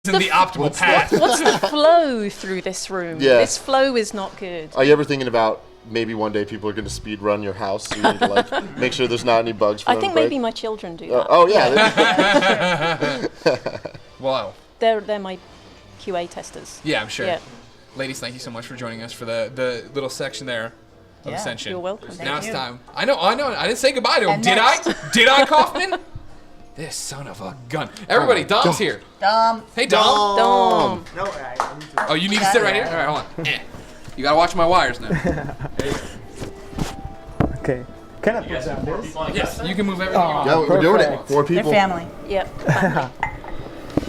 in the optimal path. What's the flow through this room? Yeah. This flow is not good. Are you ever thinking about maybe one day people are going to speed run your house? So you need to like make sure there's not any bugs. For I them think to break? maybe my children do that. Oh yeah. Wow. They're my QA testers. Yeah, I'm sure. Yeah. Ladies, thank you so much for joining us for the little section there of Ascension. You're welcome. Now it's time. I know. I didn't say goodbye to him. Did I? Did I, Kaufman? This son of a gun. Everybody, Dom's here. Dom. Hey, Dom. Dom. No, I need to. Oh, you need to sit right here? All right, hold on. You gotta watch my wires now. Okay. Can I put down this? Yes, you can move everything you want. Yeah, we're doing it. Perfect. 4 They're people. family. Yep.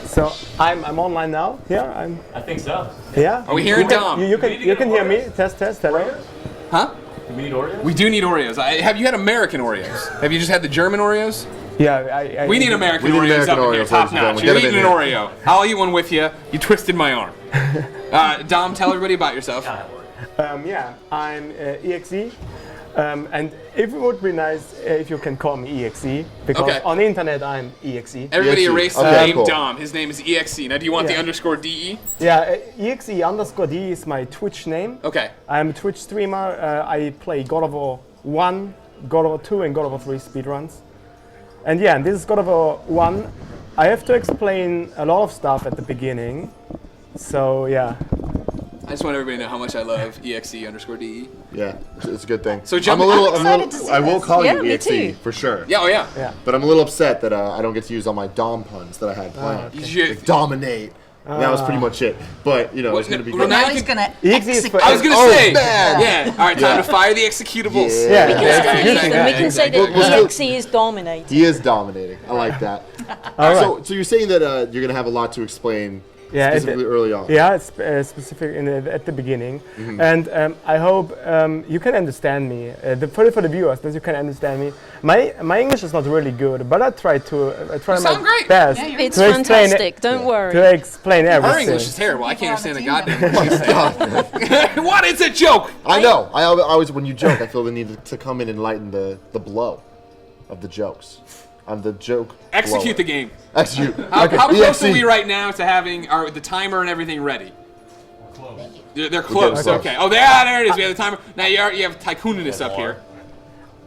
So I'm online now. Here I think so. Yeah. Are we hearing Dom? You can hear me. Test. Hello. Huh? Do we need Oreos? We do need Oreos. Have you had American Oreos? Have you just had the German Oreos? Yeah. We need American We need Oreos American up in here, Oreos, top ladies and notch. gentlemen. You're Get 'em eating in an here. Oreo. I'll eat one with you. You twisted my arm. Dom, tell everybody about yourself. Yeah. I'm EXE. And if it would be nice if you can call me EXE, because Okay. on the internet I'm EXE. Everybody EXE. erase the Okay, name cool. Dom. His name is EXE. Now, do you want the Yeah. underscore DE? Yeah, EXE_D is my Twitch name. Okay. I'm a Twitch streamer. I play God of War 1, God of War 2, and God of War 3 speedruns. And yeah, this is God of War 1. I have to explain a lot of stuff at the beginning. So yeah. I just want everybody to know how much I love EXE_DE. Yeah, it's a good thing. So I'm jump- a little. I'm excited to see I will this. call Yeah, you me EXE too. for sure. Yeah, oh yeah. Yeah. But I'm a little upset that I don't get to use all my Dom puns that I had planned. You should- Like dominate. That was pretty much it. But you know, Well, it's gonna be well, good. now Now you he's can- gonna EXE is execute. for- I was gonna Oh, say. man. Yeah. All right, time Yeah. to fire the executables. Yeah. We can Yeah. say Yeah. that. We can say that We'll still- EXE is dominating. He is dominating. I like that. All right. So you're saying that you're gonna have a lot to explain Yeah, specifically early on. Yeah, it's specific at the beginning, and I hope you can understand me. For the viewers, that you can understand me. My English is not really good, but I try sound my great. best Yeah, you're It's to explain fantastic. Don't worry. to explain everything. Her English is terrible. I can't People understand on the the team goddamn word she's saying. What? It's a joke. I know. I always, when you joke, I feel the need to come in and lighten the blow of the jokes. I'm the joke. Execute blower. the game. Execute. How close EXE. are we right now to having the timer and everything ready? They're close. close. Okay. Oh, there it is. We have the timer. Now you have Tycooniness up here.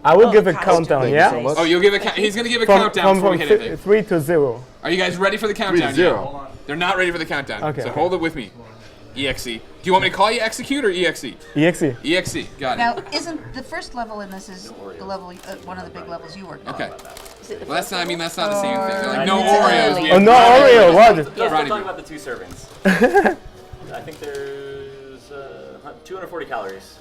I will give a Thank countdown. Thank you Yeah. so much. Oh, you'll give a. He's gonna give a From, countdown before we hit anything. 3 to 0. Are you guys ready for the countdown? 0. yet? They're not ready for the countdown. Okay, So okay. hold it with me. EXE. Do you want me to call you Execute or EXE? EXE. EXE. Got it. Now, isn't the first level in this is the level, one of the big levels you worked on? Okay. Is it the Well, that's not. I mean, that's not the Or- same thing. They're like, I no need to Oreos. know. we Oh have no, brownies." Oreo! What? Yeah, still Brownie talking beer. about the 2 servings. I think there's 240 calories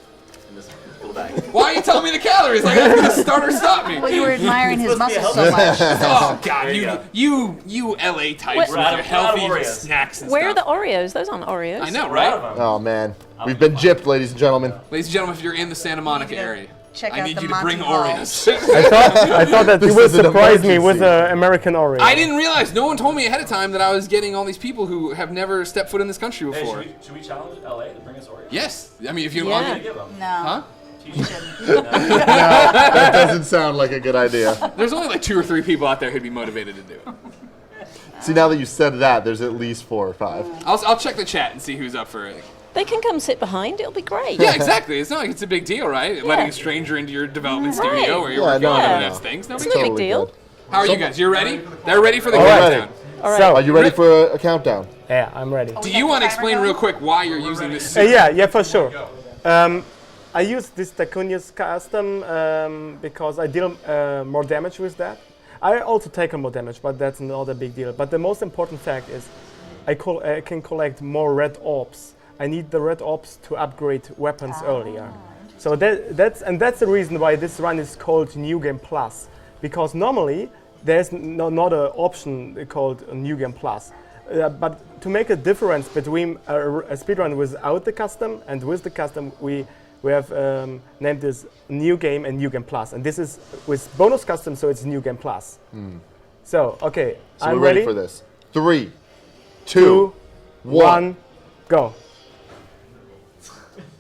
in this little bag. Why are you telling me the calories? Like that's gonna start or stop me. Well, you were admiring his supposed to be muscles so much. Oh God, There you you LA types Wait. with We're out your of healthy Oreos. snacks and Where are the stuff. Oreos? Those aren't Oreos. I know, We're out of right? them. Oh man, we've been gypped, ladies and gentlemen. Ladies and gentlemen, if you're in the Santa Monica You need to area, check I out need the you to bring Monty Hall. Oreos. I thought that you This would is an surprise me with emergency. American Oreo. I didn't realize. No one told me ahead of time that I was getting all these people who have never stepped foot in this country Hey, before. should we challenge LA to bring us Oreos? Yes, I mean if you Yeah. I'm gonna give them. No. huh? You shouldn't. That doesn't sound like a good idea. There's only like 2 or 3 people out there who'd be motivated to do it. See, now that you said that, there's at least 4 or 5. I'll check the chat and see who's up for it. They can come sit behind. It'll be great. Yeah, exactly. It's not like it's a big deal, right? Letting a stranger into your development Right. studio where you're Yeah, working no, on no, other no. nice things. No It's big no deal. big deal. good. How are you guys? You ready? They're ready for the All right. countdown. All right. So- Are you ready for a countdown? Yeah, I'm ready. Do you want to explain real quick why you're using this suit? Yeah, for sure. I use this Taconius custom because I deal more damage with that. I also take on more damage, but that's not a big deal. But the most important fact is I can collect more red orbs. I need the red orbs to upgrade weapons earlier. So that's the reason why this run is called New Game Plus, because normally there's not an option called New Game Plus. But to make a difference between a speedrun without the custom and with the custom, we have named this New Game and New Game Plus. And this is with bonus custom, so it's New Game Plus. So, okay, So I'm we're ready for this. 3, 2, 1, go.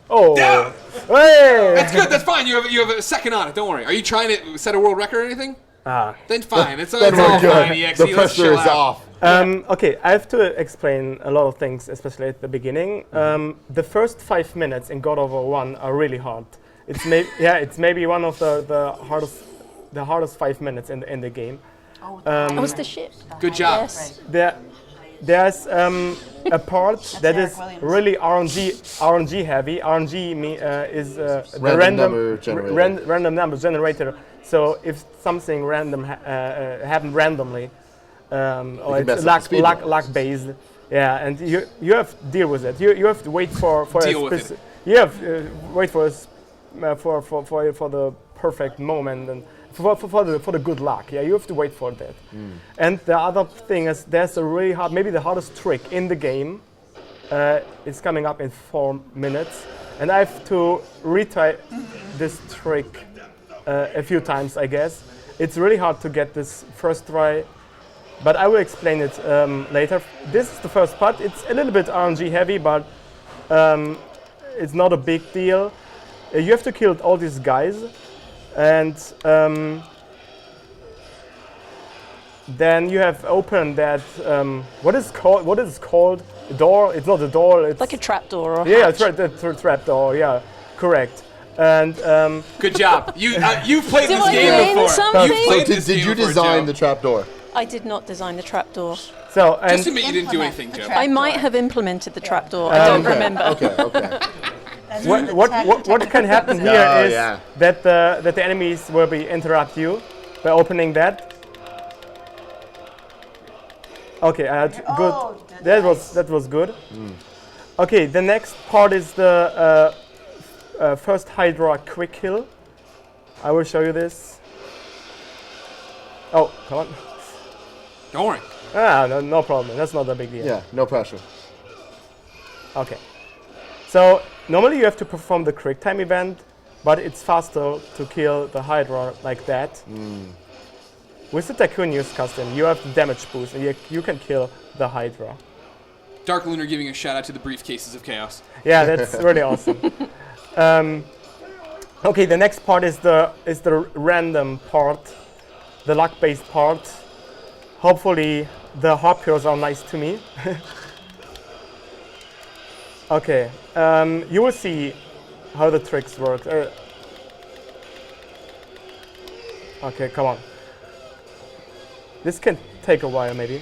Oh, Yeah. hey! That's good. That's fine. You have a second on it. Don't worry. Are you trying to set a world record or anything? Then fine. It's all Then we're fine. good. EXE. The Let's pressure chill is out. off. Okay, I have to explain a lot of things, especially at the beginning. The first 5 minutes in God of War 1 are really hard. It's it's maybe one of the hardest 5 minutes in the game. That was the ship. Good job. Yes. There's a part that Eric is Williams. really RNG heavy. RNG is the Number generator. random number generator. So if something random happened randomly, or mess it's up the speed luck based, yeah, and you have to deal with it. You have to wait for Deal with it. You have wait for the perfect moment and for the good luck. Yeah, you have to wait for that. And the other thing is there's a really hard, maybe the hardest trick in the game. It's coming up in 4 minutes, and I have to retry this trick a few times, I guess. It's really hard to get this first try, but I will explain it later. This is the first part. It's a little bit RNG heavy, but it's not a big deal. You have to kill all these guys, and then you have opened that what is called a door. It's not a door. It's Like a trapdoor. Or yeah, hatch. trap door. Yeah, correct. And Good job. You've played Do this I game win before. something? You've So played this did game you before, design Joe. the trapdoor? I did not design the trapdoor. so and Just admit you didn't do Implement anything, the Joe. trap- I might Trapdoor. have implemented the trapdoor. I don't remember. Okay. That's what the what can happen here Oh, is yeah. that the enemies will be interrupt you by opening that. Okay, good. Oh, That was good. Okay, the next part is the first Hydra quick kill. I will show you this. Oh, come on. Don't worry. No problem. That's not a big deal. Yeah, no pressure. Okay. So normally you have to perform the quick time event, but it's faster to kill the Hydra like that. With the Tycoonius custom, you have the damage boost, and you can kill the Hydra. Dark Lunar giving a shout out to the briefcases of chaos. Yeah, that's really awesome. Okay, the next part is the random part, the luck-based part. Hopefully, the Harpiers are nice to me. Okay, you will see how the tricks work. Okay, come on. This can take a while, maybe.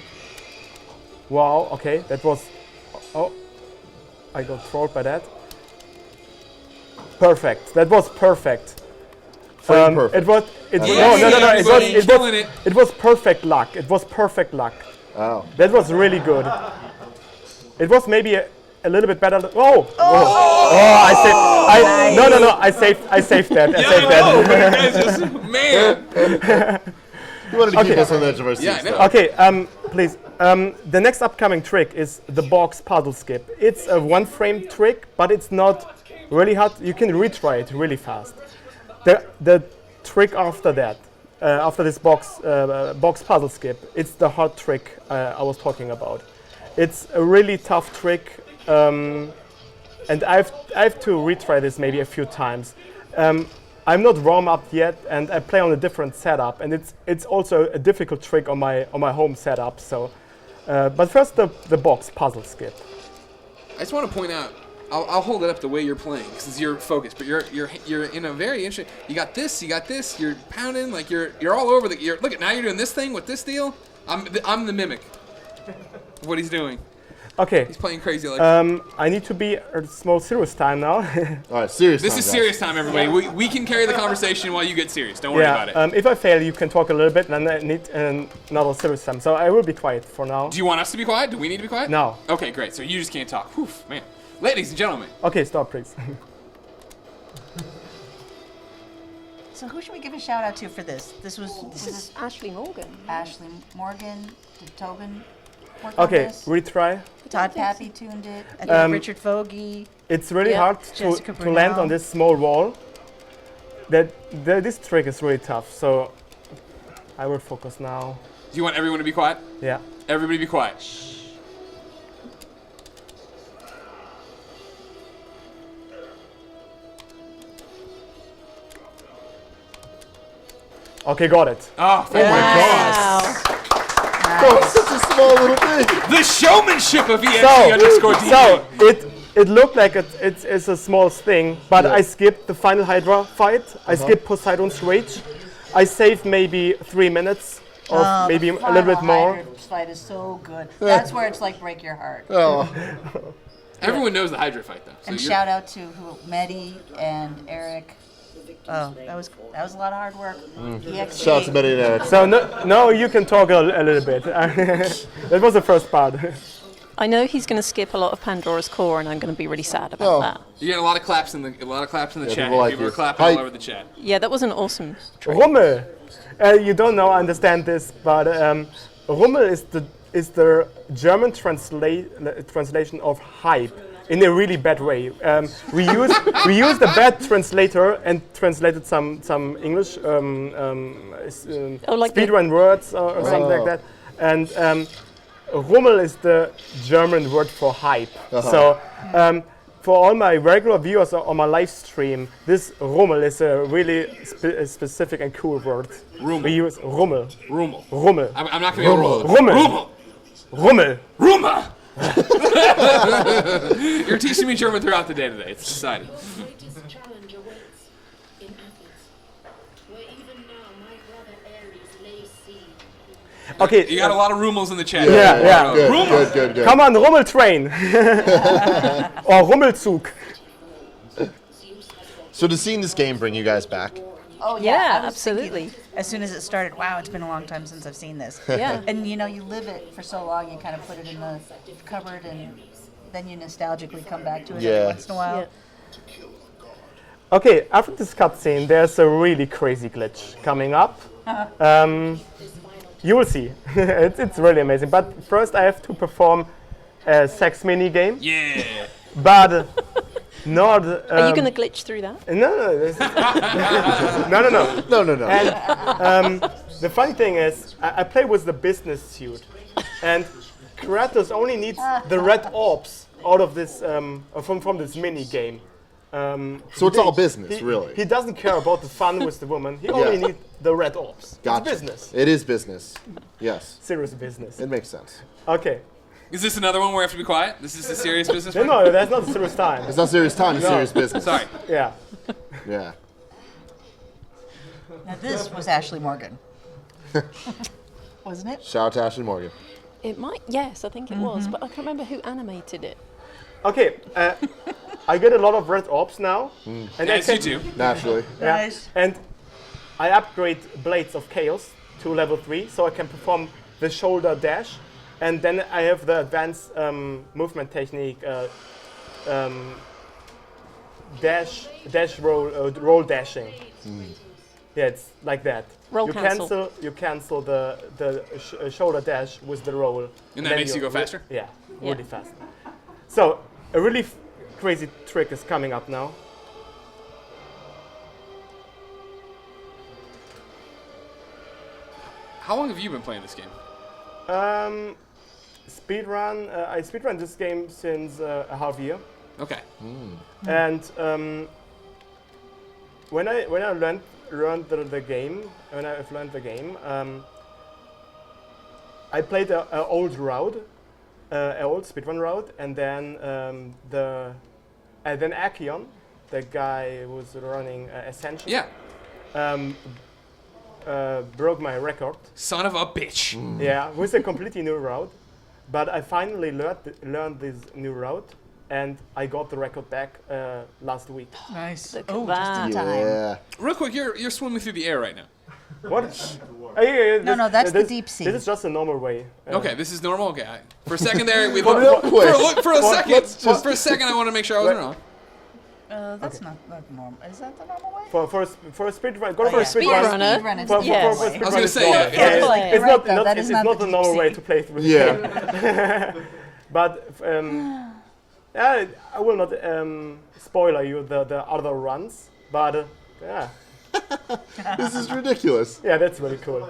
Wow. Okay, that was. Oh, I got trolled by that. Perfect. That was perfect. Frame perfect. It was. Yeah, everybody killing it. It was perfect luck. It was perfect luck. Oh. That was really good. It was maybe a little bit better. Oh! Oh! I saved that. I saved that. Man. You wanted to keep Okay. us on the edge of our seats. Yeah, I know. though. Okay, please. The next upcoming trick is the box puzzle skip. It's a one-frame trick, but it's not really hard. You can retry it really fast. The trick after that, after this box puzzle skip, it's the hard trick I was talking about. It's a really tough trick, and I have to retry this maybe a few times. I'm not ROM up yet, and I play on a different setup, and it's also a difficult trick on my home setup. So, but first the box puzzle skip. I just want to point out, I'll hold it up the way you're playing, because it's your focus. But you're in a very interesting. You got this. You're pounding like you're all over the. Look at now you're doing this thing with this deal. I'm the mimic of what he's doing. Okay, He's playing crazy like. I need to be a small serious time now. All right, serious. This time, is guys. serious time, everybody. We can carry the conversation while you get serious. Don't worry about it. If I fail, you can talk a little bit, and I need another serious time. So I will be quiet for now. Do you want us to be quiet? Do we need to be quiet? No. Okay, great. So you just can't talk. Whew, man. Ladies and gentlemen. Okay, stop, please. So who should we give a shout out to for this? This This is Ashley Morgan. Ashley Morgan. Did Tobin work on Okay, this? retry. Todd Pappy tuned it. I think Richard Fogey. It's really Yeah, hard Jessica to land Brunel. on this small wall. This trick is really tough, so I will focus now. Do you want everyone to be quiet? Yeah. Everybody be quiet. Okay, got it. Oh, thank Wow. Oh, such a small little thing. The showmanship of EXE_DD. So it looked like it's a small thing, but I skipped the final Hydra fight. I skipped Poseidon's Rage. I saved maybe 3 minutes, or maybe a little bit more. Hydra fight is so good. That's where it's like break your heart. Oh. Everyone knows the Hydra fight, though. So And you're- shout out to Mehdi and Eric. Oh, that was a lot of hard work. EXE. Shout out to Mehdi and Eric. So no, you can talk a little bit. That was the first part. I know he's going to skip a lot of Pandora's Core, and I'm going to be really sad about that. You're getting a lot of claps in the chat. people like People are you. clapping all over the chat. Yeah, that was an awesome trick. Rummel. You don't understand this, but Rummel is the German translation of hype in a really bad way. We used a bad translator and translated some English like speedrun words or something like that. And Rummel is the German word for hype. So for all my regular viewers on my live stream, this Rummel is a really specific and cool word. Rummel. We use Rummel. Rummel. Rummel. I'm not going to roll it. Rummel. Rummel. Rummel. Rumma! You're teaching me German throughout the day today. It's exciting. The greatest challenge awaits in Athens, where even now my brother Ares lays siege. Okay. You got a lot of Rummels in the chat. Yeah. Good. Come on, Rummel train. Or Rummelzug. So does seeing this game bring you guys back? Oh Yeah, I was thinking, absolutely. as soon as it started, wow, it's been a long time since I've seen this. Yeah. And you know, you live it for so long, you kind of put it in the cupboard, and then you nostalgically come back to it every once in a while. Yeah. Okay, after this cutscene, there's a really crazy glitch coming up. You will see. It's really amazing. But first, I have to perform a sex mini game. Yeah. But not. Are you going to glitch through that? No. No. And the funny thing is, I play with the business suit, and Kratos only needs the red orbs out of this from this mini game. So it's all business, really. He doesn't care about the fun with the woman. He only needs the red orbs. Gotcha. It's business. It is business. Yes. Serious business. It makes sense. Okay. Is this another one where I have to be quiet? This is a serious business? No, that's not a serious time. It's not serious time, it's serious business. Sorry. Yeah. Yeah. Now this was Ashley Morgan. Wasn't it? Shout out to Ashley Morgan. It might, yes, I think it was, but I can't remember who animated it. Okay. I get a lot of red orbs now. And Yes, you do. Naturally. Yeah. Nice. And I upgrade Blades of Chaos to level 3, so I can perform the shoulder dash. And then I have the advanced movement technique, roll dashing. Yeah, it's like that. Roll cancel. You cancel the shoulder dash with the roll. And that then makes you go faster? Yeah, Yeah. really fast. So a really crazy trick is coming up now. How long have you been playing this game? Speedrun. I speedrun this game since a half year. Okay. And when I learned the game, I played an old route, an old speedrun route, and then then Akion, the guy who was running Ascension, Yeah. broke my record. Son of a bitch. Yeah, with a completely new route. But I finally learned this new route, and I got the record back last week. Nice. Look at Oh, that. just in time. Yeah. Real quick, you're swimming through the air right now. What? No, that's the deep sea. This is just a normal way. Okay, this is normal. Okay, for a second there, we Real quick. for a second, I want to make sure I wasn't wrong. That's not normal. Is that the normal way? For a speedrun, go for a Speedrunner. Speedrun is For the Yes. a normal way. I was gonna speedrun, say, it's yeah. normal. Yeah. It's Right, not though, that is not the normal deep way sea. to play through. Yeah. But I will not spoiler you the other runs. But yeah, This is ridiculous. yeah, that's really cool.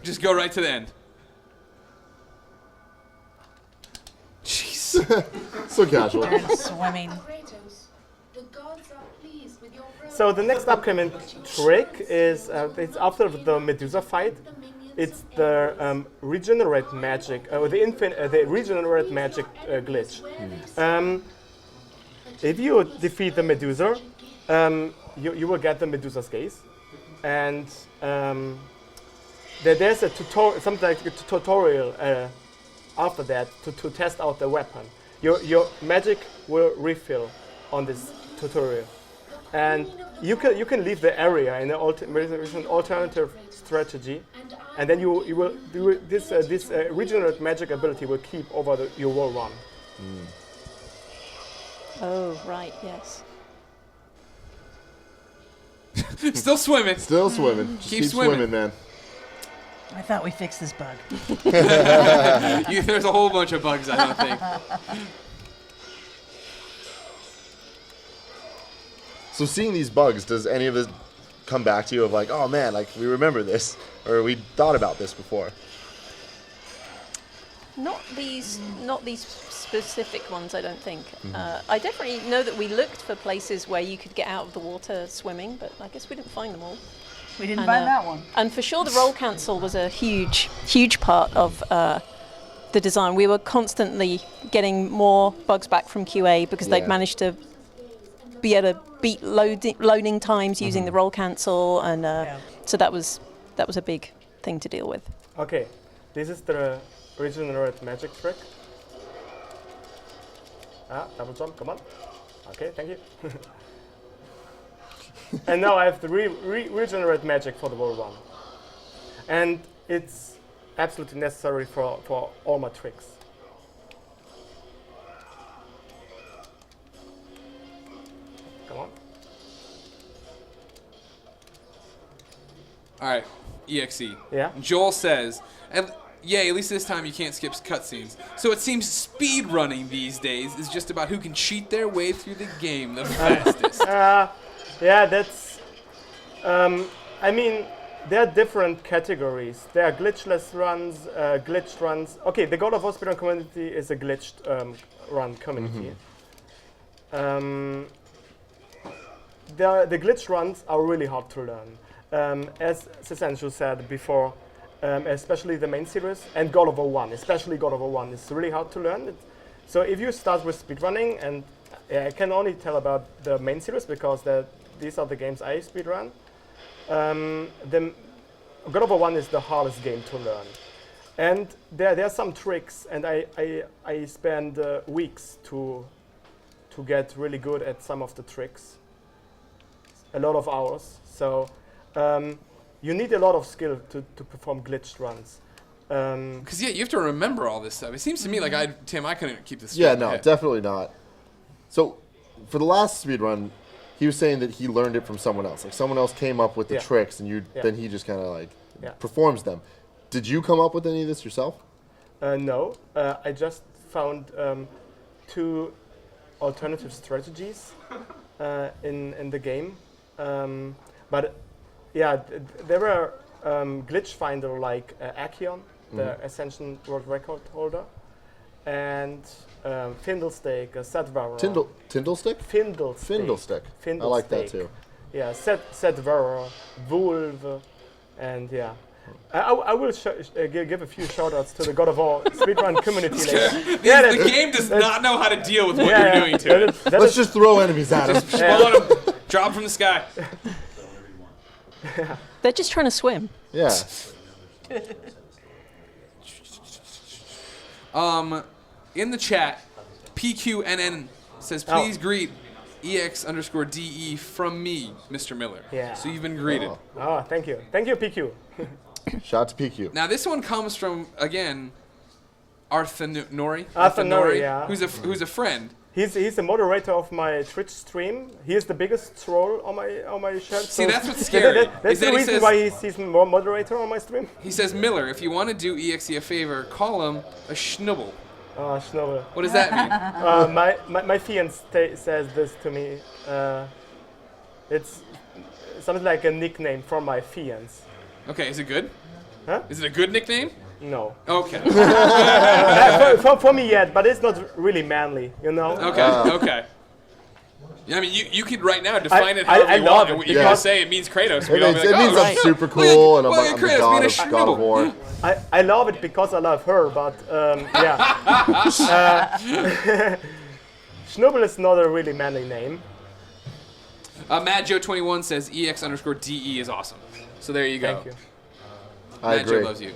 Just go right to the end. Jeez. So casual. Swimming. Kratos, the gods are pleased with your So the next upcoming trick is it's after the Medusa fight. it's the regenerate magic, or the regenerate magic glitch. If you defeat the Medusa, you will get the Medusa's gaze, and there's a something like a tutorial after that to test out the weapon. Your magic will refill on this tutorial, and you can leave the area in an alternative strategy, and then you will do this regenerate magic ability will keep over your whole run. Oh, right, yes. Still swimming. Still swimming. Just Keep keep swimming. swimming, man. I thought we fixed this bug. There's a whole bunch of bugs, I don't think. So seeing these bugs, does any of this come back to you of like, oh man, like we remember this, or we thought about this before? Not these specific ones, I don't think. I definitely know that we looked for places where you could get out of the water swimming, but I guess we didn't find them all. We didn't find that one. And for sure, the roll cancel was a huge part of the design. We were constantly getting more bugs back from QA because they'd managed to be able to beat loading times using the roll cancel, and so that was a big thing to deal with. Okay, this is the regenerate magic trick. Double jump, come on. Okay, thank you. And now I have the regenerate magic for the whole run. And it's absolutely necessary for all my tricks. Come on. All right, EXE. Yeah? Joel says, yay, at least this time you can't skip cutscenes. So it seems speed running these days is just about who can cheat their way through the game the fastest. Yeah, that's... I mean, there are different categories. There are glitchless runs, glitched runs. Okay, the God of War Speedrun community is a glitched run community. The glitched runs are really hard to learn. As Sersanju said before, especially the main series, and God of War 1, especially God of War 1, is really hard to learn. So if you start with speedrunning, and I can only tell about the main series because these are the games I speedrun, the God of War 1 is the hardest game to learn. And there are some tricks, and I spend weeks to get really good at some of the tricks. A lot of hours. So you need a lot of skill to perform glitched runs. Because you have to remember all this stuff. It seems to me like I couldn't keep this. Yeah, no, definitely not. So for the last speedrun, he was saying that he learned it from someone else. Like someone else came up with the tricks, and then he just kind of like performs them. Did you come up with any of this yourself? No, I just found 2 alternative strategies in the game. But yeah, there were glitch finder like Acheon, the Ascension World Record holder, and Findlestick, Setvarer. Tindlestick? Findlestick. I like that too. Yeah, Setvarer, Wolf, and yeah. I will give a few shout-outs to the God of War speedrun community later. The game does not know how to deal with what you're doing to it. Let's just throw enemies at him. Spawn them, drop from the sky. They're just trying to swim. Yeah. In the chat, PQNN says, please greet EX_DE from me, Mr. Miller. Yeah. So you've been greeted. Oh, thank you. Thank you, PQ. Shout out to PQ. Now this one comes from, again, Arthanori, yeah. who's a friend. He's the moderator of my Twitch stream. He is the biggest troll on my channel. See, that's what's scary. That's the reason why he's more moderator on my stream. He says, Miller, if you want to do EXE a favor, call him a schnubble. Oh, schnubble. What does that mean? My fiancé says this to me. It's something like a nickname from my fiancé. Okay, is it good? Huh? Is it a good nickname? No. Okay. For me yet, but it's not really manly, you know? Okay. Yeah, I mean, you could right now define it however I you love want. it You can because- say it means Kratos. It means, it means I'm super cool and I'm the god of God of War. I love it because I love her, but yeah. Schnubel is not a really manly name. Matt Joe 21 says EX_DE is awesome. So there you go. Thank you. I Matt Joe agree. loves you.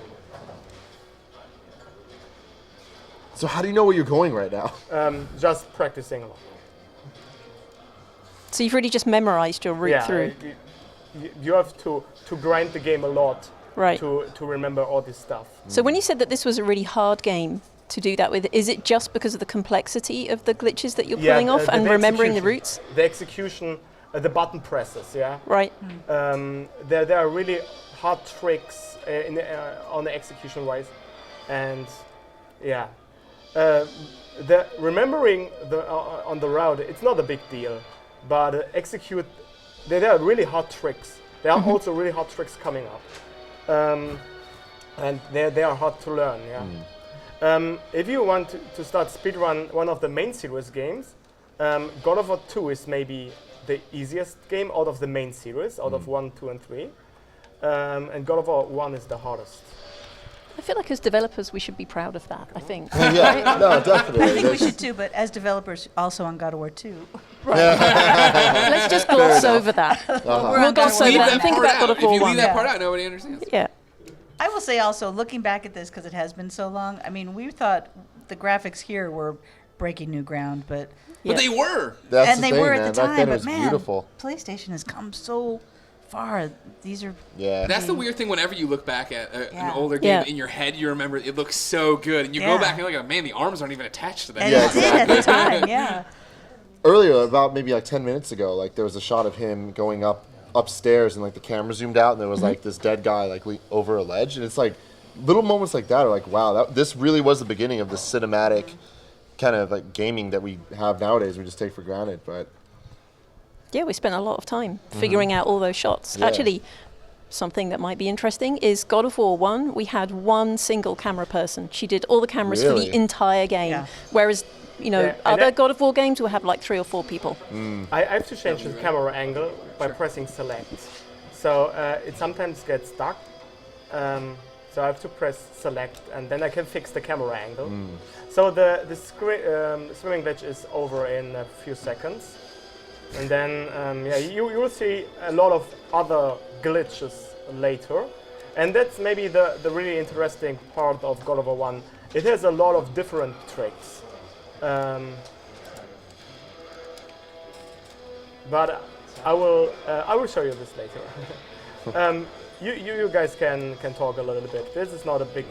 So how do you know where you're going right now? Just practicing a lot. So you've really just memorized your route through. You have to grind the game a lot Right. to remember all this stuff. So when you said that this was a really hard game to do that with, is it just because of the complexity of the glitches that you're pulling off and remembering the routes? The execution, the button presses, yeah. Right. There are really hard tricks on the execution wise, and yeah, the remembering on the route, it's not a big deal, but execute. There are really hard tricks. There are also really hard tricks coming up, and they are hard to learn. Yeah. If you want to start speedrun one of the main series games, God of War 2 is maybe the easiest game out of the main series, out of 1, 2, and 3. And God of War 1 is the hardest. I feel like as developers we should be proud of that, I think. Yeah, no, definitely. I think we should too, but as developers, also on God of War 2. Let's just gloss over that. We'll gloss over Leave that that and think part about God out. of War If you 1. leave that part out, nobody understands. Yeah. I will say also, looking back at this, because it has been so long, I mean, we thought the graphics here were breaking new ground, but But they were. That's and the they thing, were man. at the Back time, then it but was man, beautiful. PlayStation has come so far. These are Yeah. That's the weird thing. Whenever you look back at an Yeah. older game Yeah. in your head, you remember it looks so good, and you Yeah. go back and you're like, man, the arms aren't even attached to that. and Yeah, it did at the time, yeah. Earlier, about maybe like 10 minutes ago, like there was a shot of him going upstairs and like the camera zoomed out and there was like this dead guy like over a ledge, and it's like little moments like that are like, wow, this really was the beginning of this cinematic kind of like gaming that we have nowadays. We just take for granted, but Yeah, we spent a lot of time figuring out all those shots. Yeah. Actually, something that might be interesting is God of War 1, we had one single camera person. She did all the cameras for Really? the entire game. Yeah. Whereas, you know, Yeah, and other that- God of War games will have like 3 or 4 people. I have to change the camera angle by pressing select. So it sometimes gets stuck. So I have to press select and then I can fix the camera angle. So the swimming glitch is over in a few seconds. And then yeah, you will see a lot of other glitches later. And that's maybe the really interesting part of God of War 1. It has a lot of different tricks. But I will show you this later. You guys can talk a little bit. This is not a big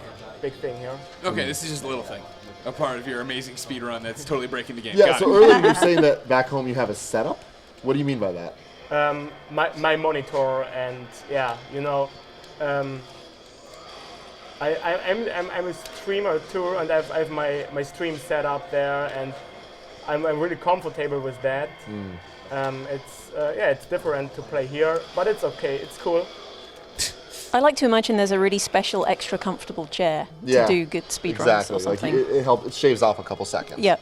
thing here. Okay, this is just a little thing. A part of your amazing speedrun that's totally breaking the game. yeah. Got So it. earlier you were saying that back home you have a setup. What do you mean by that? My monitor and yeah, you know, I'm a streamer too, and I have my stream set up there, and I'm really comfortable with that. It's different to play here, but it's okay. It's cool. I like to imagine there's a really special, extra comfortable chair Yeah, to do good speedruns Exactly. or Like something. it shaves off a couple seconds. Yeah.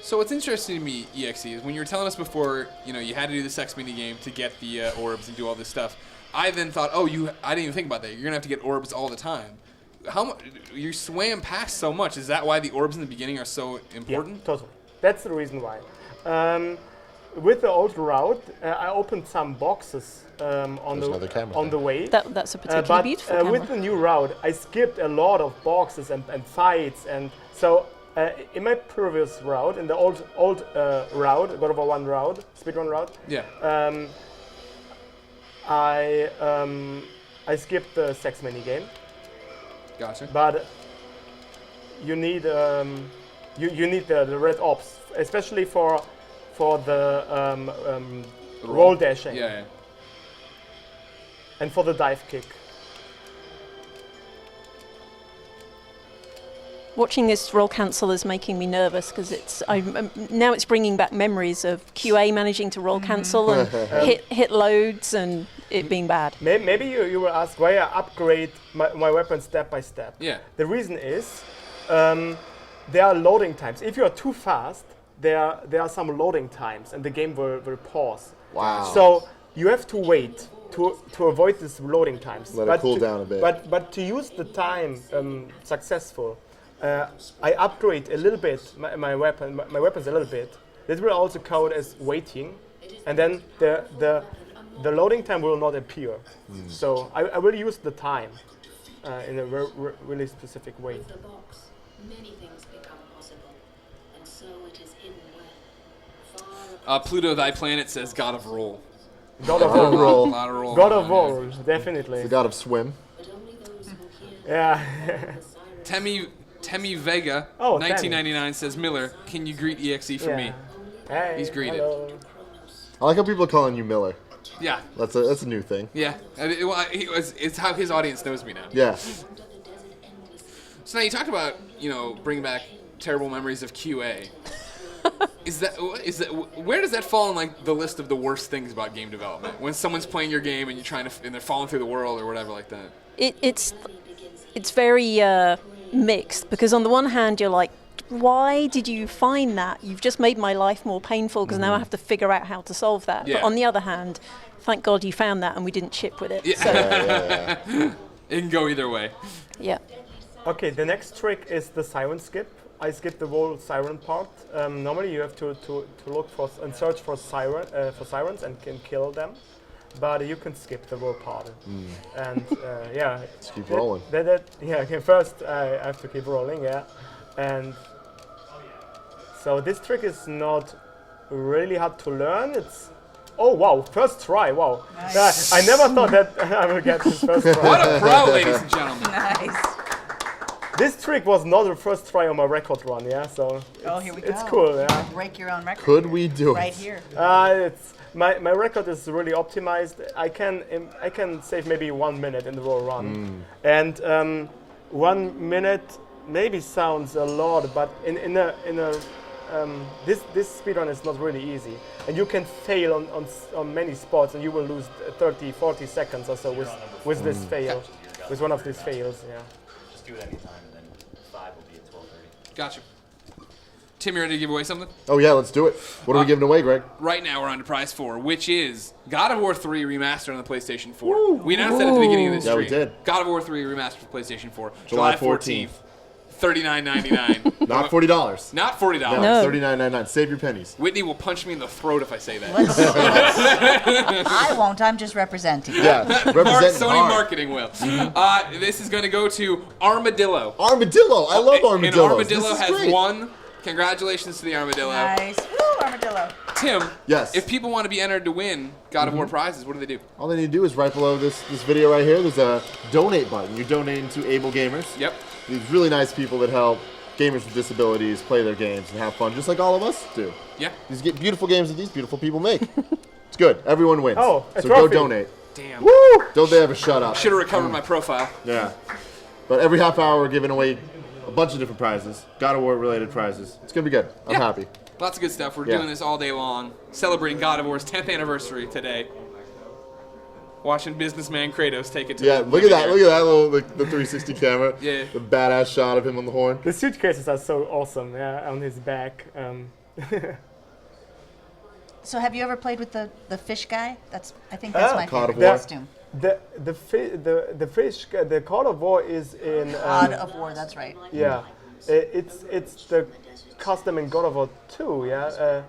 So what's interesting to me, EXE, is when you were telling us before, you know, you had to do the sex mini game to get the orbs and do all this stuff. I then thought, I didn't even think about that. You're gonna have to get orbs all the time. How much you swam past so much? Is that why the orbs in the beginning are so important? Yeah, totally. That's the reason why. With the old route, I opened some boxes on There's another camera the there. way. That's a particularly But beautiful camera. with the new route, I skipped a lot of boxes and fights, and so in my previous route, in the old route, God of War 1 route, speedrun route, Yeah. I skipped the sex mini game, Gotcha. but you need you need the red ops, especially for the roll dashing Yeah. and for the dive kick. Watching this roll cancel is making me nervous because now it's bringing back memories of QA managing to roll cancel and hit loads and it being bad. Maybe you will ask why I upgrade my weapon step by step. Yeah. The reason is there are loading times. If you are too fast, there are some loading times, and the game will pause. Wow. So you have to wait to avoid these loading times. Let it cool down a bit. But to use the time successful, I upgrade a little bit my weapons a little bit. This will also count as waiting, and then the loading time will not appear. So I will use the time in a really specific way. With the box, many things become possible, and so it is hidden well. Pluto, thy planet says God of Roll. God of God of War. Roll. God of Roll. God of War, definitely. The God of Swim. But only those who hear Yeah. the siren Temi Vega, Oh, 1999 says, Miller, can you greet EXE for me? Hey, He's greeted. hello. I like how people are calling you Miller. Yeah, That's a new thing. yeah. It's how his audience knows me now. Yeah. So now you talked about, bringing back terrible memories of QA. Is that where does that fall in like the list of the worst things about game development? When someone's playing your game and you're and they're falling through the world or whatever like that. It's very mixed, because on the one hand you're like, why did you find that? You've just made my life more painful because now I have to figure out how to solve that. Yeah. But on the other hand, thank God you found that and we didn't ship with it. Yeah. So, It can go either way. yeah. Okay, the next trick is the siren skip. I skip the whole siren part. Normally you have to look for and search for sirens and can kill them, but you can skip the whole part. And yeah, Just keep rolling. Okay, first I have to keep rolling. Yeah, and so this trick is not really hard to learn. Oh wow, first try, wow. Nice. I never thought that I would get this first try. What a pro, ladies and gentlemen. Nice. This trick was not the first try on my record run, yeah, so Here we go. it's cool, yeah. Break your own record. Could we do Right it? here. It's my record is really optimized. I can save maybe 1 minute in the raw run, and 1 minute maybe sounds a lot, but in a this speedrun is not really easy, and you can fail on many spots, and you will lose 30-40 seconds or so with this fail, with one of these fails, yeah. Just do it anytime, and then 5 will be at 12:30. Gotcha. Tim, you ready to give away something? Oh yeah, let's do it. What are we giving away, Greg? Right now we're on to prize 4, which is God of War 3 Remastered on the PlayStation 4. We announced that at the beginning of this Yeah, we stream. did. God of War 3 Remastered for PlayStation 4. July July 14th. $39.99. Not $40. Not $40. No. $39.99. Save your pennies. Whitney will punch me in the throat if I say that. I won't. I'm just representing. Yeah. Representing Sony hard. marketing will. This is going to go to Armadillo. Armadillo. I love armadillos. And Armadillo This is has great. won. Congratulations to the Armadillo. Nice. Woo, armadillo. Tim, Yes. if people want to be entered to win God of War prizes, what do they do? All they need to do is right below this video right here, there's a donate button. You donate to Able Gamers. Yep. These really nice people that help gamers with disabilities play their games and have fun, just like all of us do. Yeah. These get beautiful games that these beautiful people make. It's good. Everyone wins. Oh, a so go trophy. donate. Damn. Woo! Don't they ever shut up. Should have recovered my profile. Yeah. But every half hour we're giving away a bunch of different prizes. God of War related prizes. It's going to be good. I'm Yeah. happy. Lots of good stuff. We're Yeah. doing this all day long, celebrating God of War's 10th anniversary today. Watching businessman Kratos take it to Yeah, the look at that. there. Look at that little the 360 camera. Yeah. The badass shot of him on the horn. The suitcases are so awesome, yeah, on his back. So have you ever played with the fish guy? I think that's my God of favorite War. costume. The fish, the God of War is in. God of War. That's right. Yeah, it's the custom in God of War 2. Yeah,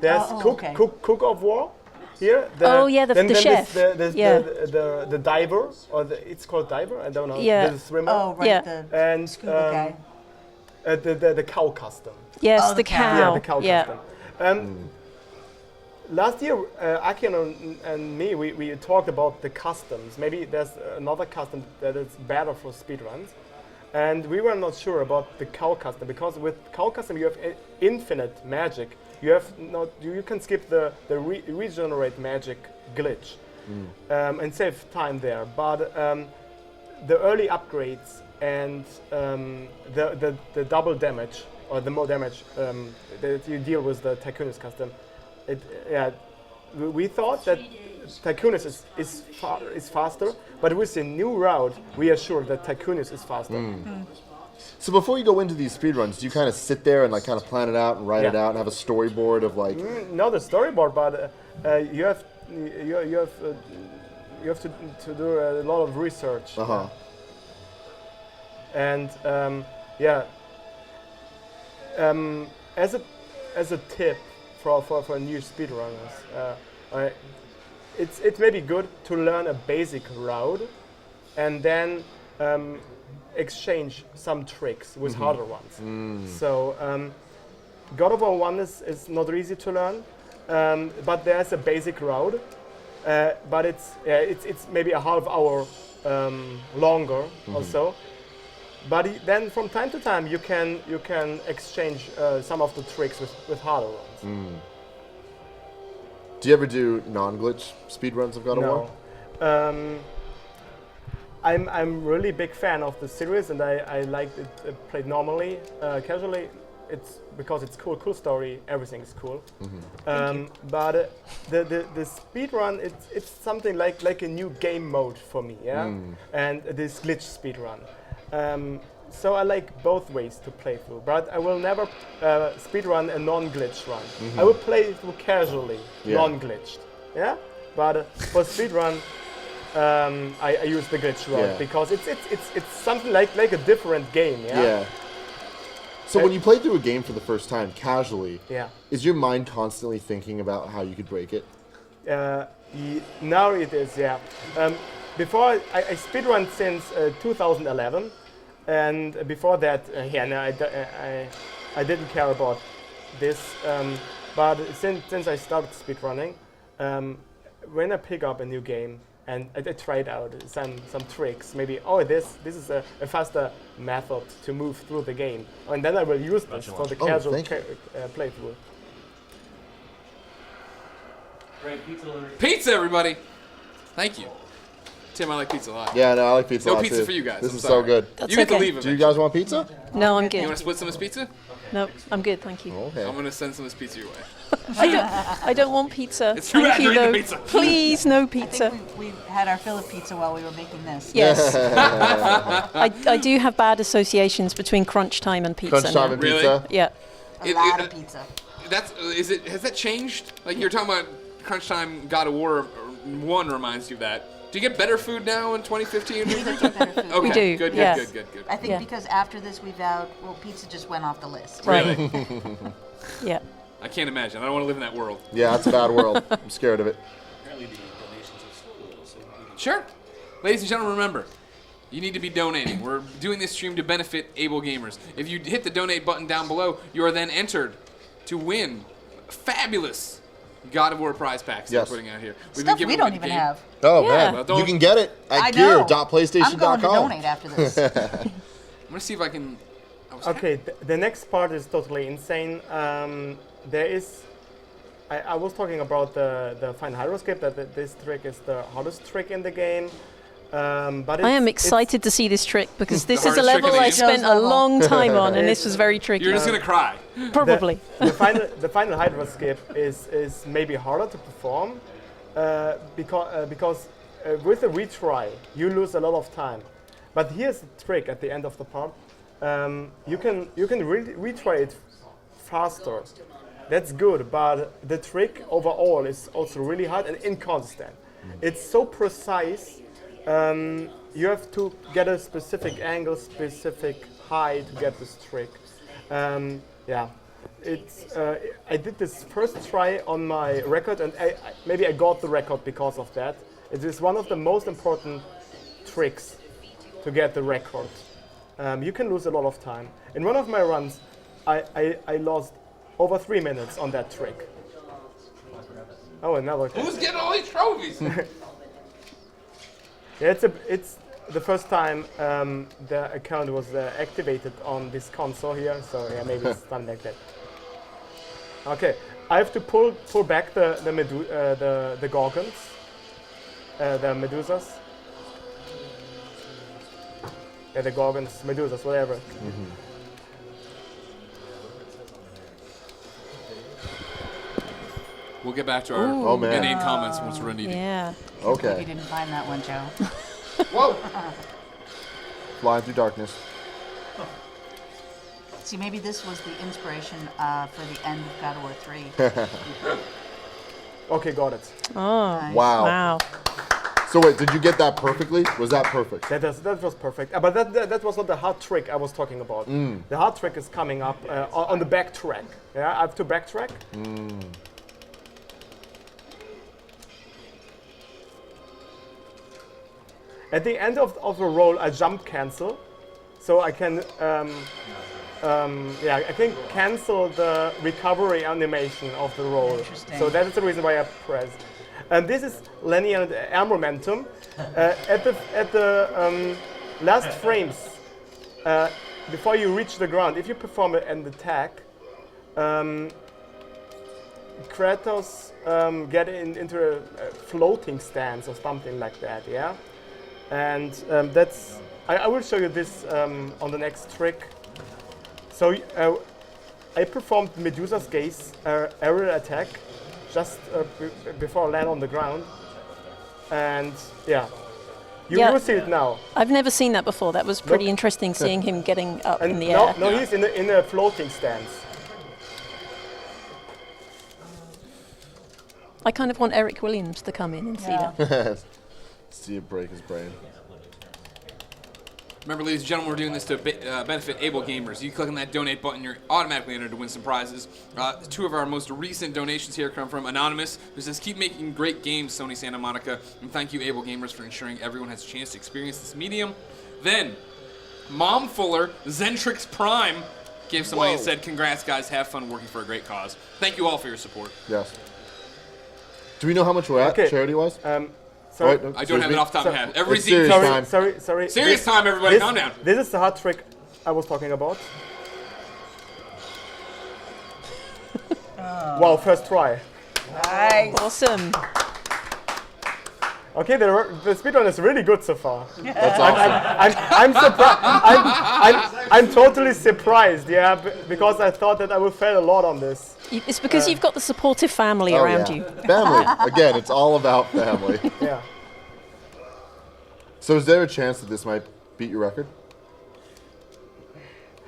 there's okay. cook of War. Here, Oh, yeah, the chef. Yeah. The diver, or it's called diver. I don't know. Yeah. The swimmer. Oh, right. Yeah. The And scuba guy. the cow custom. Yes, Oh, the the cow. cow. Yeah, the cow Yeah. custom. Last year, Aki and me, we talked about the customs. Maybe there's another custom that is better for speedruns. And we were not sure about the cow custom, because with cow custom you have infinite magic. You can skip the regenerate magic glitch and save time there. But the early upgrades and the double damage, or the more damage that you deal with the Tycoonist custom, we thought that Tycoonist is faster, but with the new route we are sure that Tycoonist is faster. So before you go into these speedruns, do you kind of sit there and like kind of plan it out and write it out and have a storyboard of like? Not a storyboard, but you have to do a lot of research. And as a tip for new speedrunners, it may be good to learn a basic route and then exchange some tricks with harder ones. So God of War 1 is not easy to learn, but there's a basic route, but it's maybe a half hour longer or so. But then from time to time you can exchange some of the tricks with harder ones. Do you ever do non-glitch speedruns of God of War? No. I'm really big fan of the series, and I like it played normally, casually. It's because it's cool story. Everything is cool. But the speedrun, it's something like a new game mode for me, and this glitch speedrun. So I like both ways to play through, but I will never speedrun a non-glitch run. I will play through casually, non-glitched. But for speedrun, I use the glitch run because it's something like a different game. So when you play through a game for the first time casually, is your mind constantly thinking about how you could break it? Now it is, before I speedrun since 2011, and before that, I didn't care about this. But since I started speedrunning, when I pick up a new game and I tried out some tricks, maybe this is a faster method to move through the game, and then I will use this for the casual playthrough. Great pizza delivery. Pizza, everybody! Thank you. Tim, I like pizza a lot. Yeah, no, I like pizza a lot No pizza too. for you guys. This I'm is sorry. so good. That's You get to okay. leave Do you eventually. guys want pizza? No, I'm You good. want to split some of this pizza? No, I'm good, thank you. Okay. I'm going to send some of this pizza your way. I don't want pizza. It's too Thank bad you, you're eating though. pizza. Please, no I pizza. think we had our fill of pizza while we were making this. Yes. I do have bad associations between crunch time and pizza Crunch time now. and Really? pizza? Yeah. A lot of pizza. Has that changed? Like you're talking about Crunch Time, God of War 1 reminds you of that. Do you get better food now in 2015? We do get better food. Okay, We do, Good. yes. I think Yeah. because after this we vowed, pizza just went off the list. Right. Really? Yeah. I can't imagine. I don't want to live in that world. Yeah, that's a bad world. I'm scared of it. Apparently the donations are slow, so Sure. Ladies and gentlemen, remember, you need to be donating. We're doing this stream to benefit able gamers. If you hit the donate button down below, you are then entered to win fabulous God of War prize packs Yes. we're putting out here. We've Stuff been we giving don't away even game- have. Oh Yeah. man, Well, you can get it I at know. gear.playstation.com. I'm going to donate after this. I'm gonna see if I can. Okay, the next part is totally insane. There is, I was talking about the fine hydroscape, that this trick is the hardest trick in the game. But I am it's- excited to see this trick because this is a hardest trick in level the I game. spent a long time on, and this was very tricky. You're just gonna cry. Probably. The final hydroscape is maybe harder to perform because with a retry you lose a lot of time. But here's the trick at the end of the part. You can retry it faster. That's good, but the trick overall is also really hard and inconstant. It's so precise. You have to get a specific angle, specific height to get this trick. I did this first try on my record, and maybe I got the record because of that. It is one of the most important tricks to get the record. You can lose a lot of time. In one of my runs, I lost over 3 minutes on that trick. Oh, another. Who's getting all these trophies? Yeah, it's the first time the account was activated on this console here, so yeah, maybe it's done like that. Okay, I have to pull back the gorgons, the medusas. Yeah, the gorgons, medusas, whatever. We'll get back to our Oh, man. inane comments once we're ready. Yeah. You Okay. didn't find that one, Joe. Whoa. Flying through darkness. See, maybe this was the inspiration for the end of God of War 3. Okay, got it. Oh. Nice. Wow. So wait, did you get that perfectly? Was that perfect? That was perfect. But that was not the hard trick I was talking about. The hard trick is coming up on the backtrack. Yeah, I have to backtrack. At the end of the roll, I jump cancel, so I can I can cancel the recovery animation of the roll. So that is the reason why I pressed. And this is linear air momentum. At the last frames, before you reach the ground, if you perform an attack, Kratos get into a floating stance or something like that, yeah? And that's, I will show you this on the next trick. So I performed Medusa's Gaze aerial attack just before I land on the ground. And yeah, you will see it now. I've never seen that before. That was pretty interesting seeing him getting up in the no, air. No, he's in a floating stance. I kind of want Eric Williams to come in and see that. See it break his brain. Remember, ladies and gentlemen, we're doing this to benefit able gamers. You click on that donate button, you're automatically entered to win some prizes. Two of our most recent donations here come from Anonymous, who says, "Keep making great games, Sony Santa Monica, and thank you, able gamers, for ensuring everyone has a chance to experience this medium." Then, Mom Fuller, Zentrix Prime, gave some money and said, "Congrats, guys. Have fun working for a great cause. Thank you all for your support." Yes. Do we know how much we're at, charity-wise? Sorry. I don't have it off the top of my head. Everybody's serious eating. time. Sorry. Serious time, everybody. Calm down. This is the hard trick I was talking about. Wow, first try. Nice. Awesome. Okay, the speedrun is really good so far. That's awesome. I'm surprised. I'm totally surprised, yeah, because I thought that I would fail a lot on this. It's because you've got the supportive family around you. Family. Again, it's all about family. Yeah. So is there a chance that this might beat your record?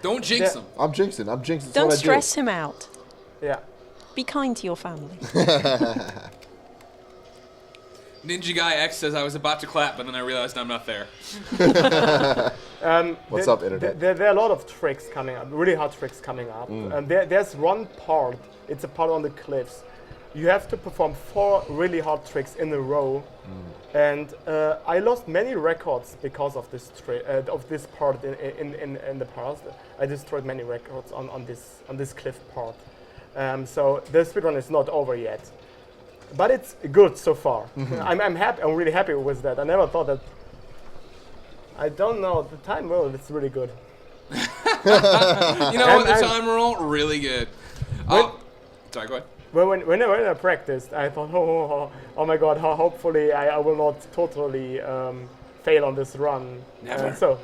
Don't jinx them. I'm jinxing. That's Don't what I do. stress him out. Yeah. Be kind to your family. Ninja Guy X says, "I was about to clap, but then I realized I'm not there." What's up, Internet? There are a lot of tricks coming up, really hard tricks coming up. And there's one part, it's a part on the cliffs. You have to perform 4 really hard tricks in a row. And I lost many records because of this part in the past. I destroyed many records on this cliff part. So the speedrun is not over yet. But it's good so far. I'm happy. I'm really happy with that. I never thought that. I don't know the time roll. It's really good. You know what? The time roll really good. Sorry, go ahead. When I practiced, I thought, oh my God, hopefully I will not totally fail on this run. Never. So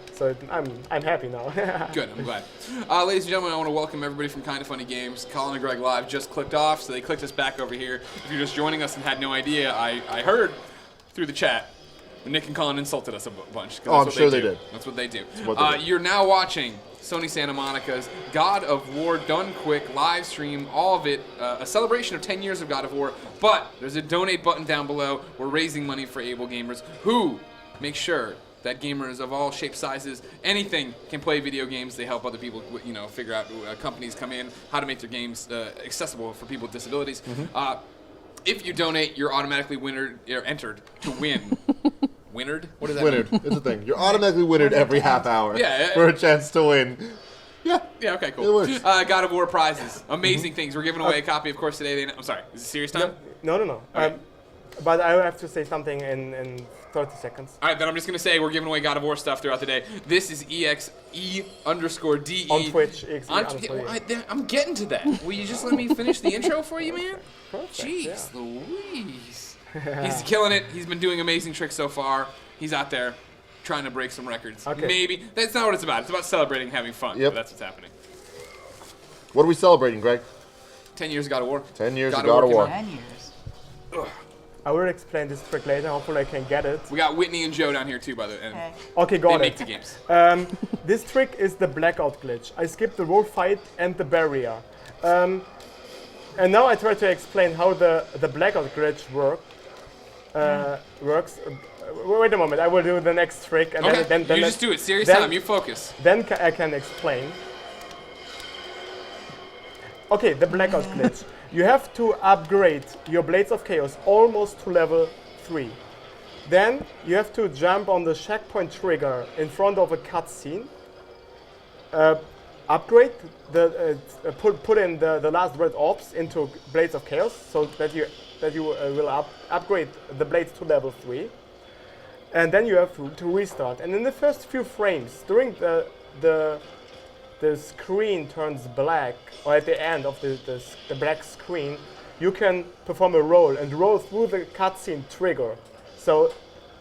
I'm happy now. Good, I'm glad. Ladies and gentlemen, I want to welcome everybody from Kinda Funny Games. Colin and Greg Live just clicked off, so they clicked us back over here. If you're just joining us and had no idea, I heard through the chat Nick and Colin insulted us a bunch. Oh, I'm sure they did. That's what they do. What they do. You're now watching Sony Santa Monica's God of War Done Quick live stream, all of it, a celebration of 10 years of God of War. But there's a donate button down below. We're raising money for able gamers who make sure that gamers of all shapes, sizes, anything can play video games. They help other people, figure out companies come in, how to make their games accessible for people with disabilities. If you donate, you're automatically entered to win. Winnered? What does that mean? Winnered. It's a thing. You're automatically winnered every half hour for a chance to win. Yeah. Yeah, okay, cool. It works. God of War prizes. Amazing things. We're giving away a copy, of course, today. I'm sorry. Is it serious time? No. Okay. But I have to say something in 30 seconds. All right, then I'm just going to say we're giving away God of War stuff throughout the day. This is EXE_DE. On Twitch, I'm getting to that. Will you just let me finish the intro for you, man? Perfect, Jeez Louise. He's killing it. He's been doing amazing tricks so far. He's out there trying to break some records. Okay. Maybe. That's not what it's about. It's about celebrating and having fun. Yep. That's what's happening. What are we celebrating, Greg? 10 years of God of War. 10 years of God of War. 10 years. I will explain this trick later. Hopefully, I can get it. We got Whitney and Joe down here too, by the way. Okay. Okay, They got make it. the games. This trick is the blackout glitch. I skipped the whole fight and the barrier. And now I try to explain how the blackout glitch works. Wait a moment, I will do the next trick. And Okay, then you just do it. Serious then- time. You focus. Then I can explain. Okay, the blackout glitch. You have to upgrade your Blades of Chaos almost to level 3. Then you have to jump on the checkpoint trigger in front of a cutscene. Upgrade put in the last red orbs into Blades of Chaos, so that you will upgrade the blades to level 3. And then you have to restart. And in the first few frames, during the screen turns black, or at the end of the black screen, you can perform a roll and roll through the cutscene trigger. So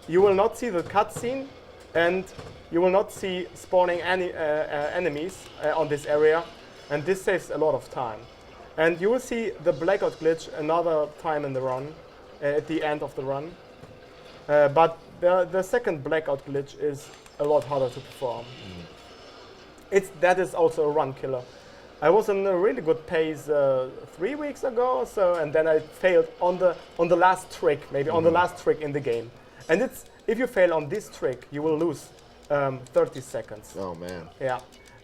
you will not see the cutscene, and you will not see spawning any enemies on this area, and this saves a lot of time. And you will see the blackout glitch another time in the run, at the end of the run. But the second blackout glitch is a lot harder to perform. That is also a run killer. I was in a really good pace 3 weeks ago or so, and then I failed on the last trick, maybe on the last trick in the game. And if you fail on this trick, you will lose 30 seconds. Oh man. Yeah.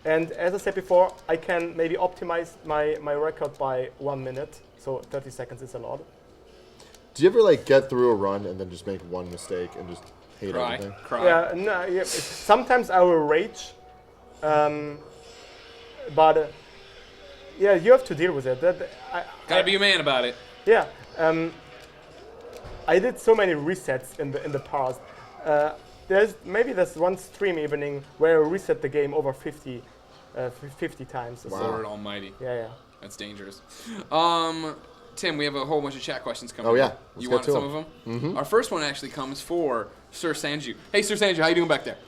And as I said before, I can maybe optimize my record by 1 minute, so 30 seconds is a lot. Do you ever like get through a run and then just make one mistake and just hate everything? Cry. Yeah, no, yeah, sometimes I will rage, but yeah, you have to deal with it. Gotta be a man about it. Yeah, I did so many resets in the past. There's one stream evening where I reset the game over 50 times. Or so. Lord Almighty. Yeah. That's dangerous. Tim, we have a whole bunch of chat questions coming. Oh yeah. in. Let's You get want to some 'em. of them? Our first one actually comes for Sersanju. Hey, Sersanju, how you doing back there?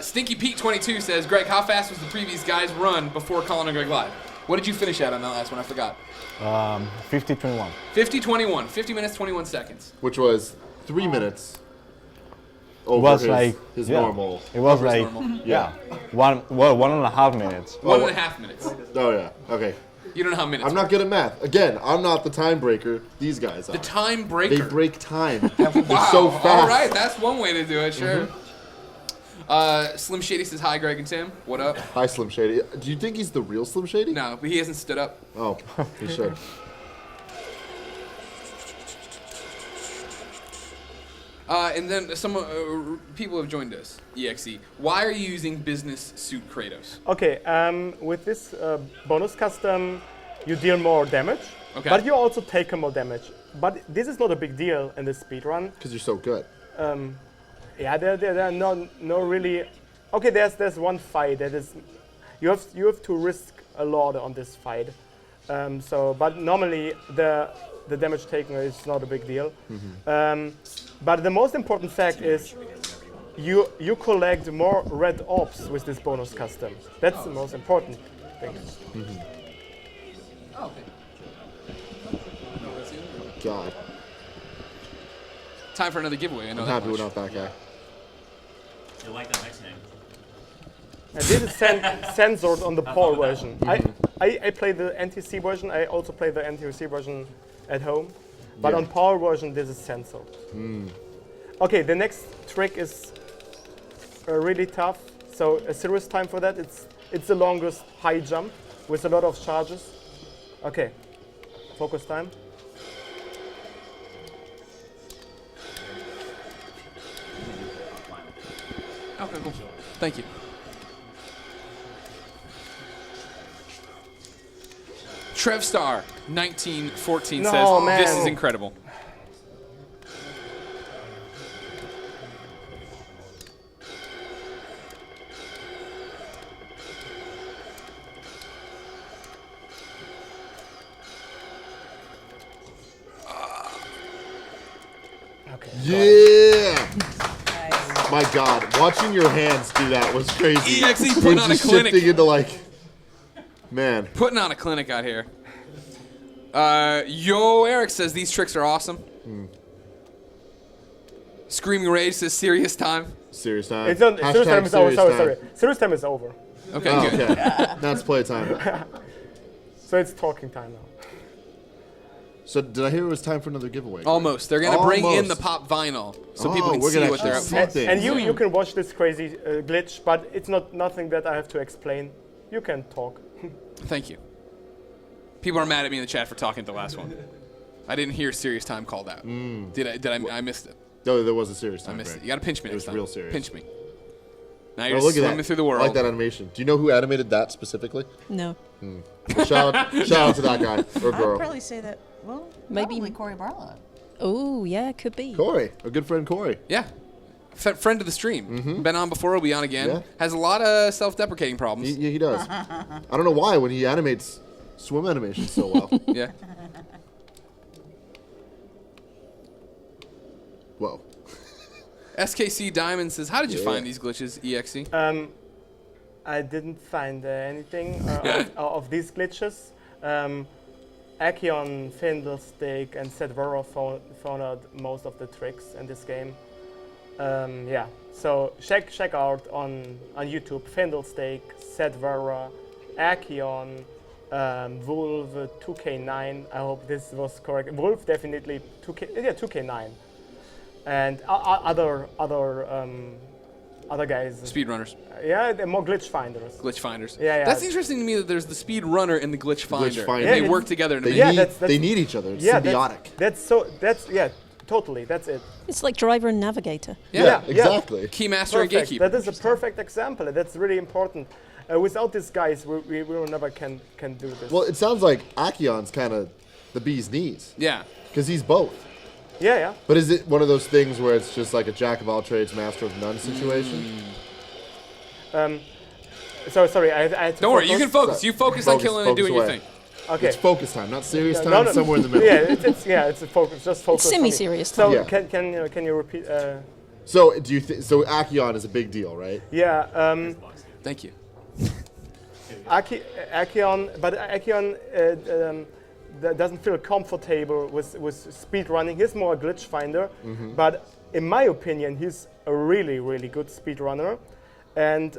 Stinky Pete 22 says, Greg, how fast was the previous guy's run before calling on Greg Live? What did you finish at on that last one? I forgot. 50-21. 50-21. 50 minutes, 21 seconds. Which was 3 minutes. Over Was his, like his yeah. normal. It was Over his like normal. yeah, 1.5 minutes. 1.5 minutes. Oh yeah. Okay. You don't know how minutes I'm not good at math. Again, I'm not the time breaker. These guys are. The time breaker. They break time. Wow. They're so fast. All right, that's one way to do it, sure. Slim Shady says, hi, Greg and Tim. What up? Hi, Slim Shady. Do you think he's the real Slim Shady? No, but he hasn't stood up. Oh, he should. And then some people have joined us. EXE. Why are you using Business Suit Kratos? Okay, with this bonus custom, you deal more damage, Okay. but you also take more damage. But this is not a big deal in this speedrun. Because you're so good. Yeah, there are no really. Okay, there's one fight that is, you have to risk a lot on this fight. But normally the damage taken is not a big deal. But the most important fact is you collect more red orbs with this bonus custom. That's the most important thing. Oh, okay. God. Time for another giveaway. I know I'm that happy we're much. not that guy. You like that next name? And this is censored on the PAL version. I play the NTC version. I also play the NTC version at home. But Yeah. on PAL version, this is censored. Okay, the next trick is really tough. So a serious time for that. It's the longest high jump with a lot of charges. Okay, focus time. Okay, cool. Thank you. Trevstar 1914 No, says, man. this is incredible. Okay. Yeah! Nice. My God, watching your hands do that was crazy. EXE We're putting on a just clinic. shifting into like, man. Putting on a clinic out here. Yo, Eric says these tricks are awesome. Screaming Rage says serious time. Serious time. It's on, serious time is over. Sorry. Serious time is over. Okay, good. Now it's play time. So it's talking time now. So did I hear it was time for another giveaway? Almost. They're going to bring in the pop vinyl so people can see what they're up for. And you can watch this crazy glitch, but it's nothing that I have to explain. You can talk. Thank you. People are mad at me in the chat for talking at the last one. I didn't hear serious time called out. Did I missed it. No, there was a serious time. I missed it. You got to pinch me next time. It was real serious. Pinch me. Now you're look just at swimming that. through the world. I like that animation. Do you know who animated that specifically? No. Well, shout out to that guy or I'd girl. probably say that. Well, Maybe- probably Corey Barlow. Oh, yeah, could be. Corey, a good friend Corey. Yeah. Friend of the stream. Been on before, will be on again. Yeah. Has a lot of self-deprecating problems. He does. I don't know why when he animates swim animations so well. Yeah. Whoa. SKC Diamond says, how did you find these glitches, EXE? I didn't find anything of these glitches. Akion, Fiddlestick, and Sedvera found out most of the tricks in this game. Yeah, so check out on YouTube Fiddlestick, Sedvera, Akion, Wolf 2K9. I hope this was correct. Wolf definitely 2K9, and other guys. Speedrunners. Yeah, they're more glitch finders. Glitch finders. Yeah. That's interesting to me that there's the speed runner and the glitch finder. finder. And they Yeah, work together. They need each other. It's symbiotic. Totally. That's it. It's like driver and navigator. Yeah, exactly. Keymaster and Perfect. gatekeeper. That is a perfect example. That's really important. Without these guys, we will never can do this. Well, it sounds like Akion's kind of the bee's knees. Yeah. Because he's both. Yeah. But is it one of those things where it's just like a jack of all trades, master of none situation? So sorry, I had to Don't worry, you can focus. You focus on killing and doing your away. thing. Okay. It's focus time, not serious time. No. Somewhere in the middle. Yeah, it's a focus. Just focus. It's semi-serious So time. can you repeat? So do you so Akion is a big deal, right? Yeah. Thank you. Akion, but Akion doesn't feel comfortable with speed running. He's more a glitch finder, but in my opinion, he's a really, really good speed runner. And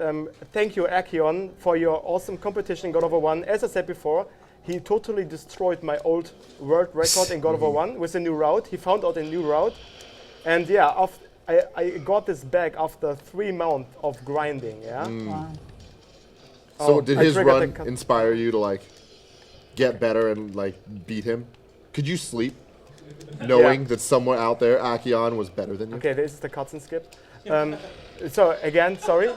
thank you, Akion, for your awesome competition in God of War 1. As I said before, he totally destroyed my old world record in God of War 1 with a new route. He found out a new route. And yeah, I got this back after 3 months of grinding, yeah? Wow. So did his run the inspire you to like get better and like beat him? Could you sleep knowing that somewhere out there Akion was better than you? Okay, this is the cutscene skip. So again, sorry.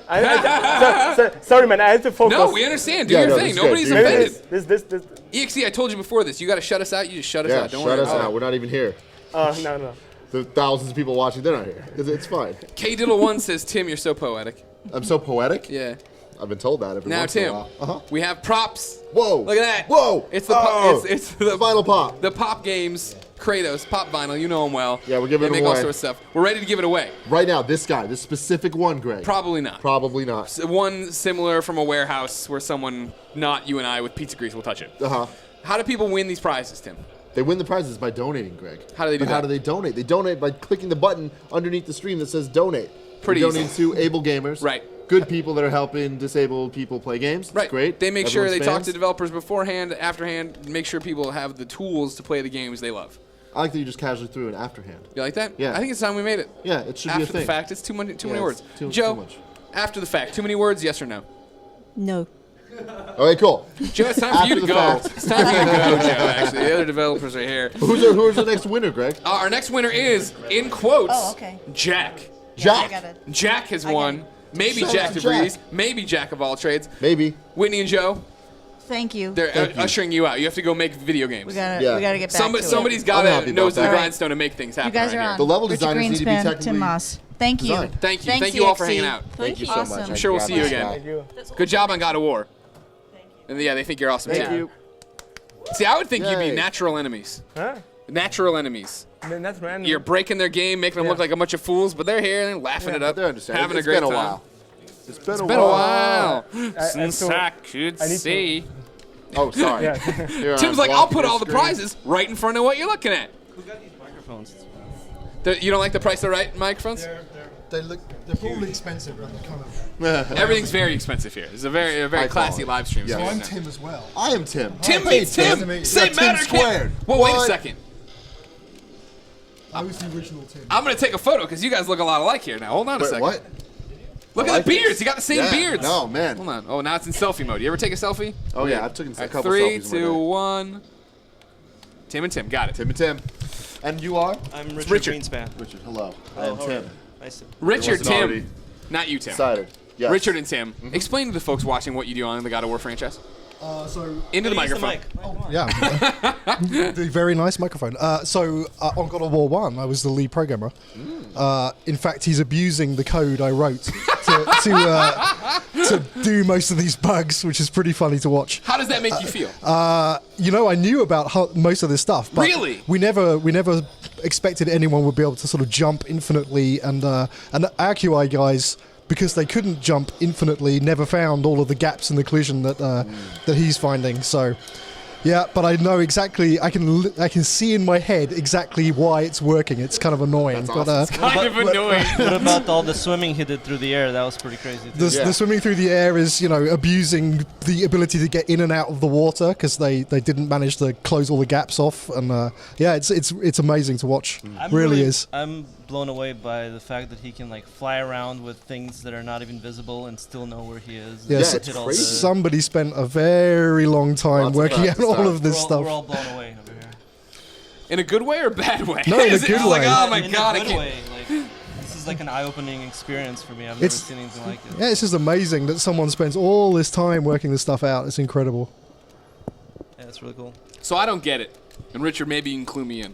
Sorry, man. I had to focus. No, we understand. Do your thing. Nobody's good. offended. This. EXE, I told you before this. You got to shut us out. You just shut us out. Don't shut worry. us out. We're not even here. No. The thousands of people watching, they're not here. It's fine. K-Diddle1 says, Tim, you're so poetic. I'm so poetic? Yeah. I've been told that every Now, once in a Tim, while. we have props. Whoa. Look at that. Whoa. It's the it's the vinyl pop. The Pop Games Kratos Pop Vinyl. You know him well. Yeah, we're giving they it make all away. sorts of stuff. We're ready to give it away. Right now, this guy, this specific one, Greg. Probably not. Probably not. One similar from a warehouse where someone, not you and I, with pizza grease will touch it. Uh-huh. How do people win these prizes, Tim? They win the prizes by donating, Greg. How do they do that? How do they donate? They donate by clicking the button underneath the stream that says donate. Pretty Donate easy. to able gamers. Right. Good people that are helping disabled people play games. Right. Great. They make sure Everyone's they talk fans. to developers beforehand, afterhand, make sure people have the tools to play the games they love. I like that you just casually threw an afterhand. You like that? Yeah. I think it's time we made it. Yeah, it should be a After thing. the fact, it's too many words. Too Joe, much. after the fact, too many words, yes or no? No. Okay, cool. Joe, it's time for you to go. After the fact. It's time for you to go, Joe, actually. The other developers are here. Who's the next winner, Greg? Our next winner is, in quotes, Oh, okay. Jack. Jack. I got it. Jack has I won. got it. Maybe Shout Jack out to DeVries. Jack. Maybe Jack of all trades. Maybe. Whitney and Joe, Thank you. they're Thank you. ushering you out. You have to go make video games. We gotta Yeah. get back to it. Somebody's I'm got happy to about nose to the that. All right. grindstone to make things happen. You guys right are here. on. The level Richard designers need to be Greenspan, technically Tim Moss. Thank you. designed. Thank you. Thank you all for EXE. hanging out. Thank you so Awesome. much. I'm sure we'll see you again. Thank you. Good job on God of War. And yeah, they think you're awesome Thank too. you. See, I would think you'd be Yay. natural enemies. Huh? Natural enemies. That's random. You're breaking their game, making them look like a bunch of fools, but they're here and laughing it up, They're understanding. having a It's great been a time. while. It's been a It's been a while. while since so I could I need to- see. Oh, sorry. Yeah. Here Tim's I'm like, I'll blocking put your all the screen. prizes right in front of what you're looking at. Who got these microphones? You don't like the price of right microphones? They're probably expensive, but they're kind of. Everything's very expensive here. It's a very High classy quality. live stream. Yeah. So So I'm no. Tim as well. I am Tim. Tim Hey, meets Tim. Tim. Same Yeah, Tim matter. squared. Well, wait a What? second. I was the original Tim. I'm gonna take a photo because you guys look a lot alike here. Now hold on a Wait, second. what? Look I at like the beards. this. You got the same Yeah. beards. No, man. Hold on. Oh, now it's in selfie mode. You ever take a selfie? Oh, yeah, I've taken a All right, couple 3, selfies. 2, 1. Tim and Tim. Got it. Tim and Tim. And you are? I'm Richard, Richard. Greenspan. Richard, hello. I Hello, am how are Tim. you? Nice to Richard, wasn't Tim. already Not you, Tim. Decided. Yes. Richard and Tim. Explain to the folks watching what you do on the God of War franchise. So Into the Use microphone. mic. Oh, come on. yeah, the very nice microphone. So on God of War 1, I was the lead programmer. In fact, he's abusing the code I wrote to do most of these bugs, which is pretty funny to watch. How does that make you feel? You know, I knew about most of this stuff, but Really? we never expected anyone would be able to sort of jump infinitely, and the AccuEye guys, because they couldn't jump infinitely, never found all of the gaps in the collision that he's finding. So, yeah, but I know exactly. I can see in my head exactly why it's working. It's kind of annoying. That's But awesome. kind of annoying. What about all the swimming he did through the air? That was pretty crazy. Too. the swimming through the air is, abusing the ability to get in and out of the water because they didn't manage to close all the gaps off. And it's amazing to watch. Really is. I'm blown away by the fact that he can like fly around with things that are not even visible and still know where he is. Yeah, and it's hit all crazy. Somebody spent a very long time Lots of working out practice all time. of this We're all stuff. blown away over here. In a good way or a bad way? No, in a Is it good just like, way. oh my In god, a I good can't. way. Like, this is like an eye-opening experience for me. I've never It's- seen anything like it. Yeah, it's just amazing that someone spends all this time working this stuff out. It's incredible. Yeah, it's really cool. So I don't get it. And Richard, maybe you can clue me in.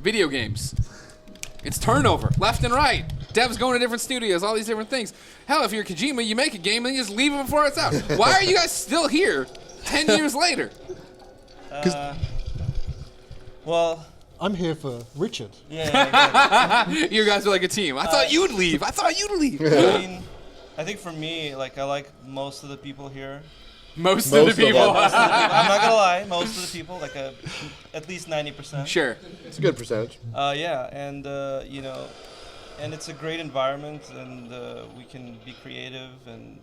Video games. It's turnover, left and right. Devs going to different studios, all these different things. Hell, if you're Kojima, you make a game and you just leave it before it's out. Why are you guys still here 10 years later? Well, I'm here for Richard. yeah. You guys are like a team. I thought you'd leave. I leave. I mean, I think for me, like I like most of the people here. Most of the people. I'm not gonna lie, most of the people, like at least 90%. Sure. It's a good percentage. Yeah, and and it's a great environment, and we can be creative, and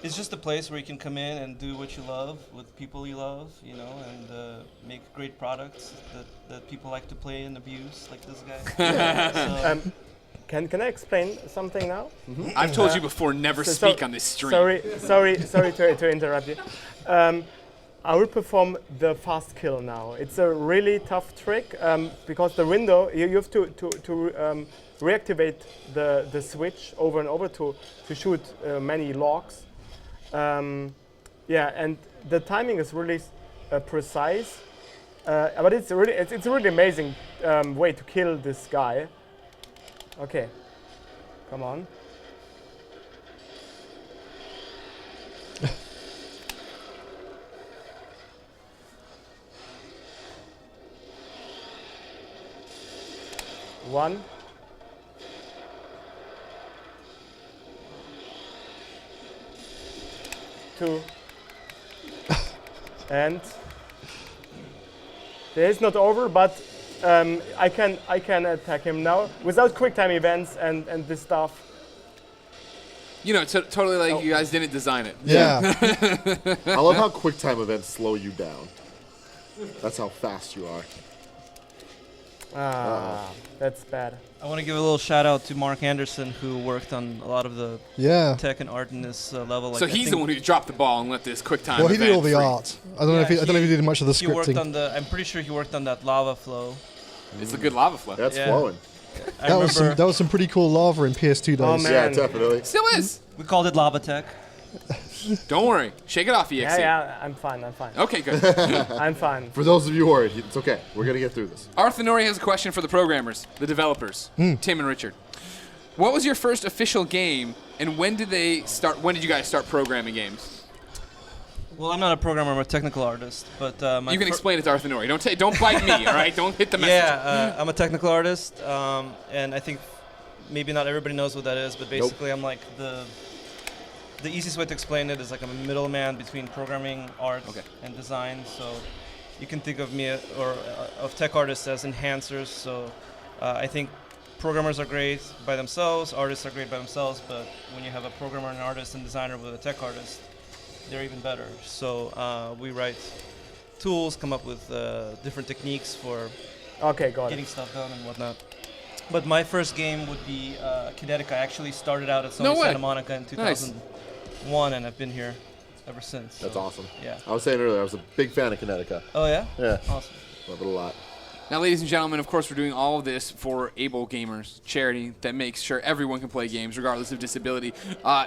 it's just a place where you can come in and do what you love with people you love, and make great products that people like to play and abuse, like this guy. So, Can I explain something now? I've told you before, never speak on this stream. Sorry to interrupt you. I will perform the fast kill now. It's a really tough trick because the window, you have to reactivate the switch over and over to shoot many logs. And the timing is really precise, but it's a really amazing way to kill this guy. Okay, come on. One. Two. And it's not over, but I can attack him now without quick time events and this stuff. Totally like you guys didn't design it. Yeah. I love how quick time events slow you down. That's how fast you are. That's bad. I want to give a little shout out to Mark Anderson, who worked on a lot of the tech and art in this level. Like So he's the one who dropped the ball and let this quick time. Well, he did all the free. art. I don't know if he did much of the He worked scripting. on I'm pretty sure he worked on that lava flow. It's a good lava flow. That's Yeah. flowing. That was some pretty cool lava in PS2 days. Oh, man. Yeah, definitely. Still is. We called it Lava Tech. Don't worry. Shake it off, EXE. Yeah, I'm fine. Okay, good. I'm fine. For those of you who are, it's okay. We're going to get through this. Arthur Nori has a question for the programmers, the developers, Tim and Richard. What was your first official game, and when did you guys start programming games? Well, I'm not a programmer, I'm a technical artist, but You can explain it to Arthur Nori. Don't bite me, all right? Don't hit the message. Yeah, I'm a technical artist, and I think maybe not everybody knows what that is, but basically I'm like the the easiest way to explain it is like I'm a middleman between programming, art, and design. So you can think of me of tech artists as enhancers. So I think programmers are great by themselves, artists are great by themselves, but when you have a programmer, an artist, and designer with a tech artist, they're even better. So we write tools, come up with different techniques for getting stuff done and whatnot. But my first game would be Kinetica. I actually started out at SonySantaMonica in 2001, and I've been here ever since. That's awesome. Yeah. I was saying earlier, I was a big fan of Kinetica. Oh, yeah? Yeah. Awesome. Love it a lot. Now, ladies and gentlemen, of course, we're doing all of this for Able Gamers, charity that makes sure everyone can play games regardless of disability.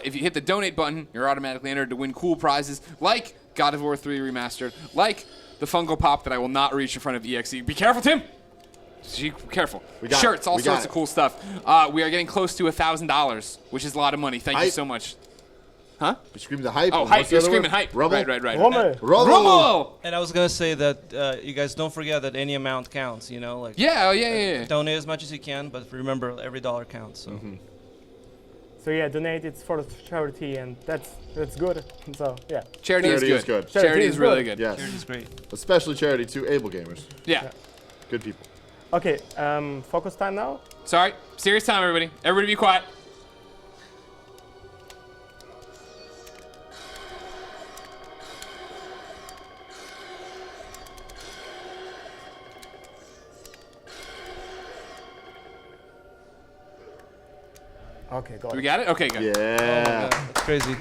If you hit the donate button, you're automatically entered to win cool prizes like God of War 3 Remastered, like the Funko Pop that I will not reach in front of EXE. Be careful, Tim! Careful. Shirts, all sorts of cool stuff. We are getting close to $1,000, which is a lot of money. Thank you so much. Huh? You're screaming the hype. Oh, hype. You're screaming hype. Rumble. Right. Rumble. And I was going to say that you guys don't forget that any amount counts, you know? Like Yeah. Donate as much as you can, but remember, every dollar counts. So. So yeah, donate. It's for charity, and that's good. So yeah. Charity is good. Charity is really good. Yes. Charity is great. Especially charity to Able Gamers. Yeah. Good people. Okay, focus time now. Sorry. Serious time, everybody. Everybody be quiet. Okay, got We got it? Okay, good. Yeah. Oh my God, that's crazy.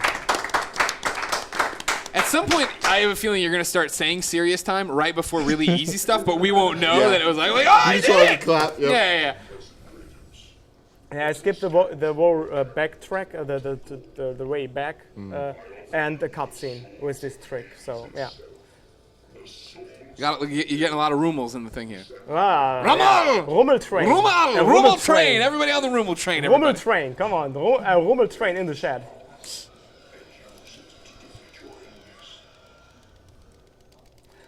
At some point, I have a feeling you're going to start saying serious time right before really easy stuff, but we won't know that it was like oh, I did it! Clap. Yep. Yeah. Yeah, I skipped the whole backtrack, the way back, and the cutscene with this trick. So yeah. You're getting a lot of rumels in the thing here. Rummel! Yeah. Rummel train. Rummel train. Everybody on the Rummel train. Rummel train. Come on, Rummel train in the shed.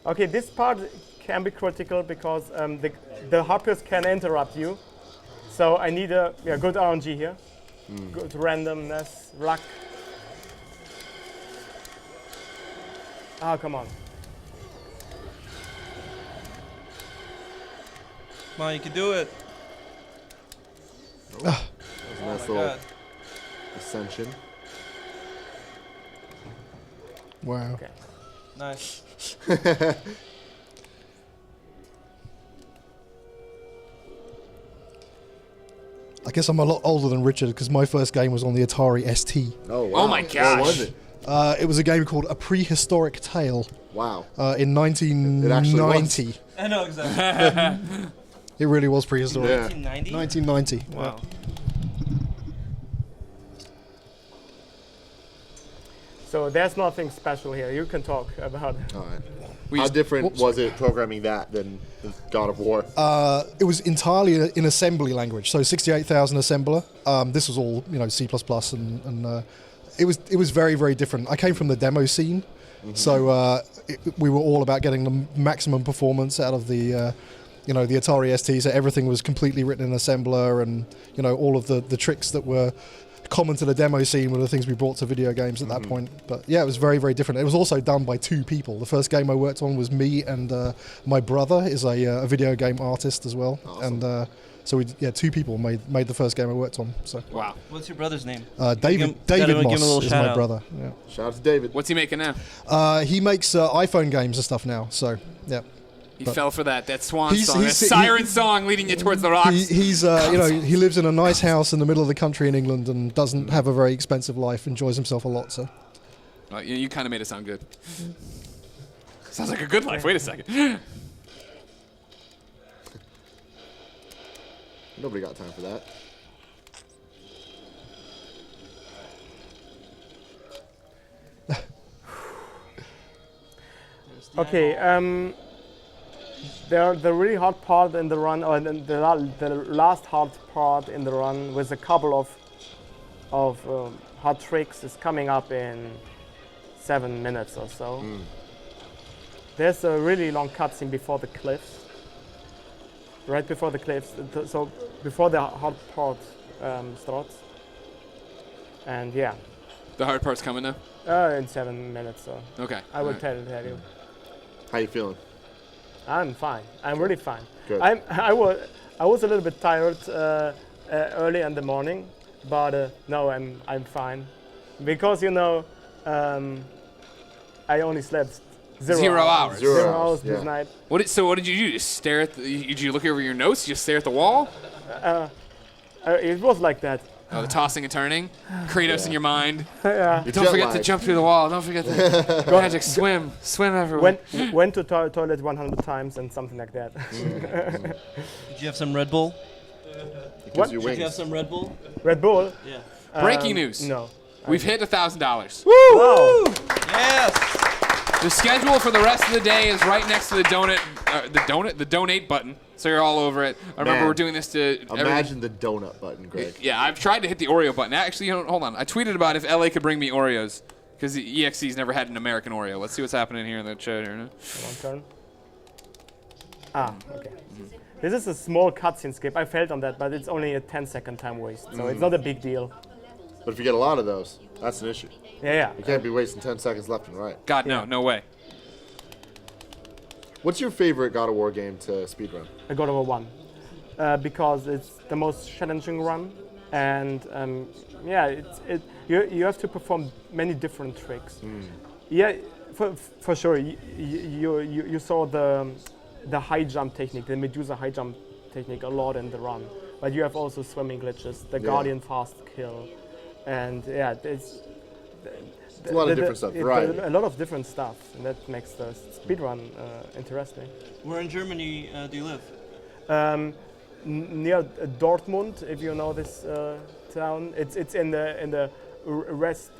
Okay, this part can be critical because the hoppers can interrupt you. So I need a good RNG here. Good randomness, luck. Come on. Come on, you can do it. That was a nice little God. ascension. Wow. Okay. Nice. I guess I'm a lot older than Richard because my first game was on the Atari ST. Oh, wow. Oh my gosh. What was it? It was a game called A Prehistoric Tale. Wow. In 1990. I know exactly. It really was prehistoric. Yeah. 1990? 1990. Wow. So there's nothing special here. You can talk about it. All right. How different was it programming that than God of War? It was entirely in assembly language, so 68,000 assembler. This was all C++ and it was very, very different. I came from the demo scene, so we were all about getting the maximum performance out of the the Atari ST. So everything was completely written in assembler, and all of the tricks that were common to the demo scene were the things we brought to video games at that point. But yeah, it was very, very different. It was also done by two people. The first game I worked on was me, and my brother is a video game artist as well. Awesome. And so two people made the first game I worked on. So Wow. What's your brother's name? David give him a Moss little is shout my out. brother. Yeah. Shout out to David. What's he making now? He makes iPhone games and stuff now. So yeah. He But fell for that swan he's- song, that he's- siren song leading you towards the rocks. He's he lives in a nice house in the middle of the country in England and doesn't have a very expensive life. Enjoys himself a lot. So Well, you kind of made it sound good. Sounds like a good life. Wait a second. Nobody got time for that. Okay, the really hard part in the run, or the last hard part in the run with a couple of hard tricks is coming up in 7 minutes or so. There's a really long cutscene before the cliffs. Right before the cliffs, so before the hard part starts. And yeah, The hard part's coming now? In 7 minutes, so. Okay. I will tell you. How you feeling? I'm fine. I'm really fine. Good. I was a little bit tired early in the morning, but no, I'm fine. Because, you know, I only slept 0 hours. 0 hours this night. What did you do? Just stare at did you look over your notes? Just stare at the wall? It was like that. Oh, the tossing and turning? Kratos in your mind. Yeah. Don't forget to jump through the wall. Don't forget to magic swim. Swim everywhere. Went to toilet 100 times and something like that. Did you have some Red Bull? What? Did you have some Red Bull? Red Bull? Yeah. Breaking news. No. We've hit $1,000. Woo! Wow. Yes! The schedule for the rest of the day is right next to the donate button. So you're all over it. I remember we're doing this to imagine the donut button, Greg. Yeah, I've tried to hit the Oreo button. Actually, hold on. I tweeted about if LA could bring me Oreos because the EXE's never had an American Oreo. Let's see what's happening here in the chat here. One turn. Okay. This is a small cutscene skip. I failed on that, but it's only a 10-second time waste, so it's not a big deal. But if you get a lot of those, that's an issue. Yeah. You can't be wasting 10 seconds left and right. God, no way. What's your favorite God of War game to speedrun? God of War 1, because it's the most challenging run, and you have to perform many different tricks. Yeah, for sure. You saw the high jump technique, the Medusa high jump technique a lot in the run, but you have also swimming glitches, the Guardian fast kill, and it's a lot of different stuff, right? A lot of different stuff, and that makes the speedrun interesting. Where in Germany do you live? Near Dortmund, if you know this town. It's in the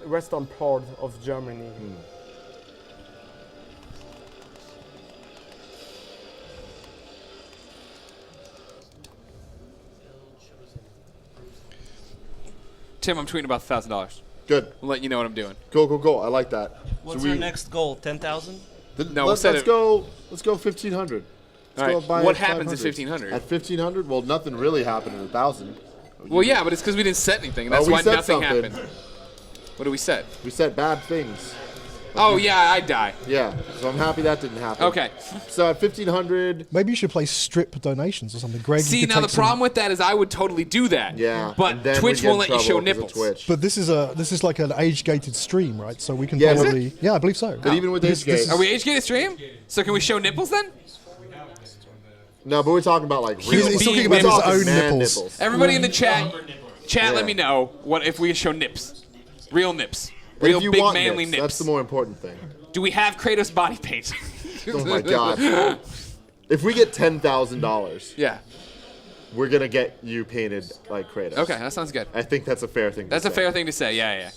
western part of Germany. Tim, I'm tweeting about $1,000. Good. I'll let you know what I'm doing. Go. I like that. What's our next goal? 10,000? No, let's go 1,500. What happens at 1,500? At 1,500, well, nothing really happened at 1,000. Well, yeah, but it's because we didn't set anything. That's why nothing happened. What did we set? We set bad things. Oh yeah, I'd die. Yeah, so I'm happy that didn't happen. Okay. So at 1,500. Maybe you should play strip donations or something. Greg. See, now the problem with that is I would totally do that. Yeah. But Twitch won't let you show nipples. But this is like an age-gated stream, right? So we can probably. Yeah, I believe so. But even with age-gated. Are we age-gated stream? So can we show nipples then? No, but we're talking about like real. He's talking about his own nipples. Everybody in the chat, let me know what if we show nips, real nips, real big manly nips. That's the more important thing. Do we have Kratos body paint? Oh my God! If we get $10,000, yeah, we're gonna get you painted like Kratos. Okay, that sounds good. I think that's a fair thing. That's a fair thing to say. Yeah.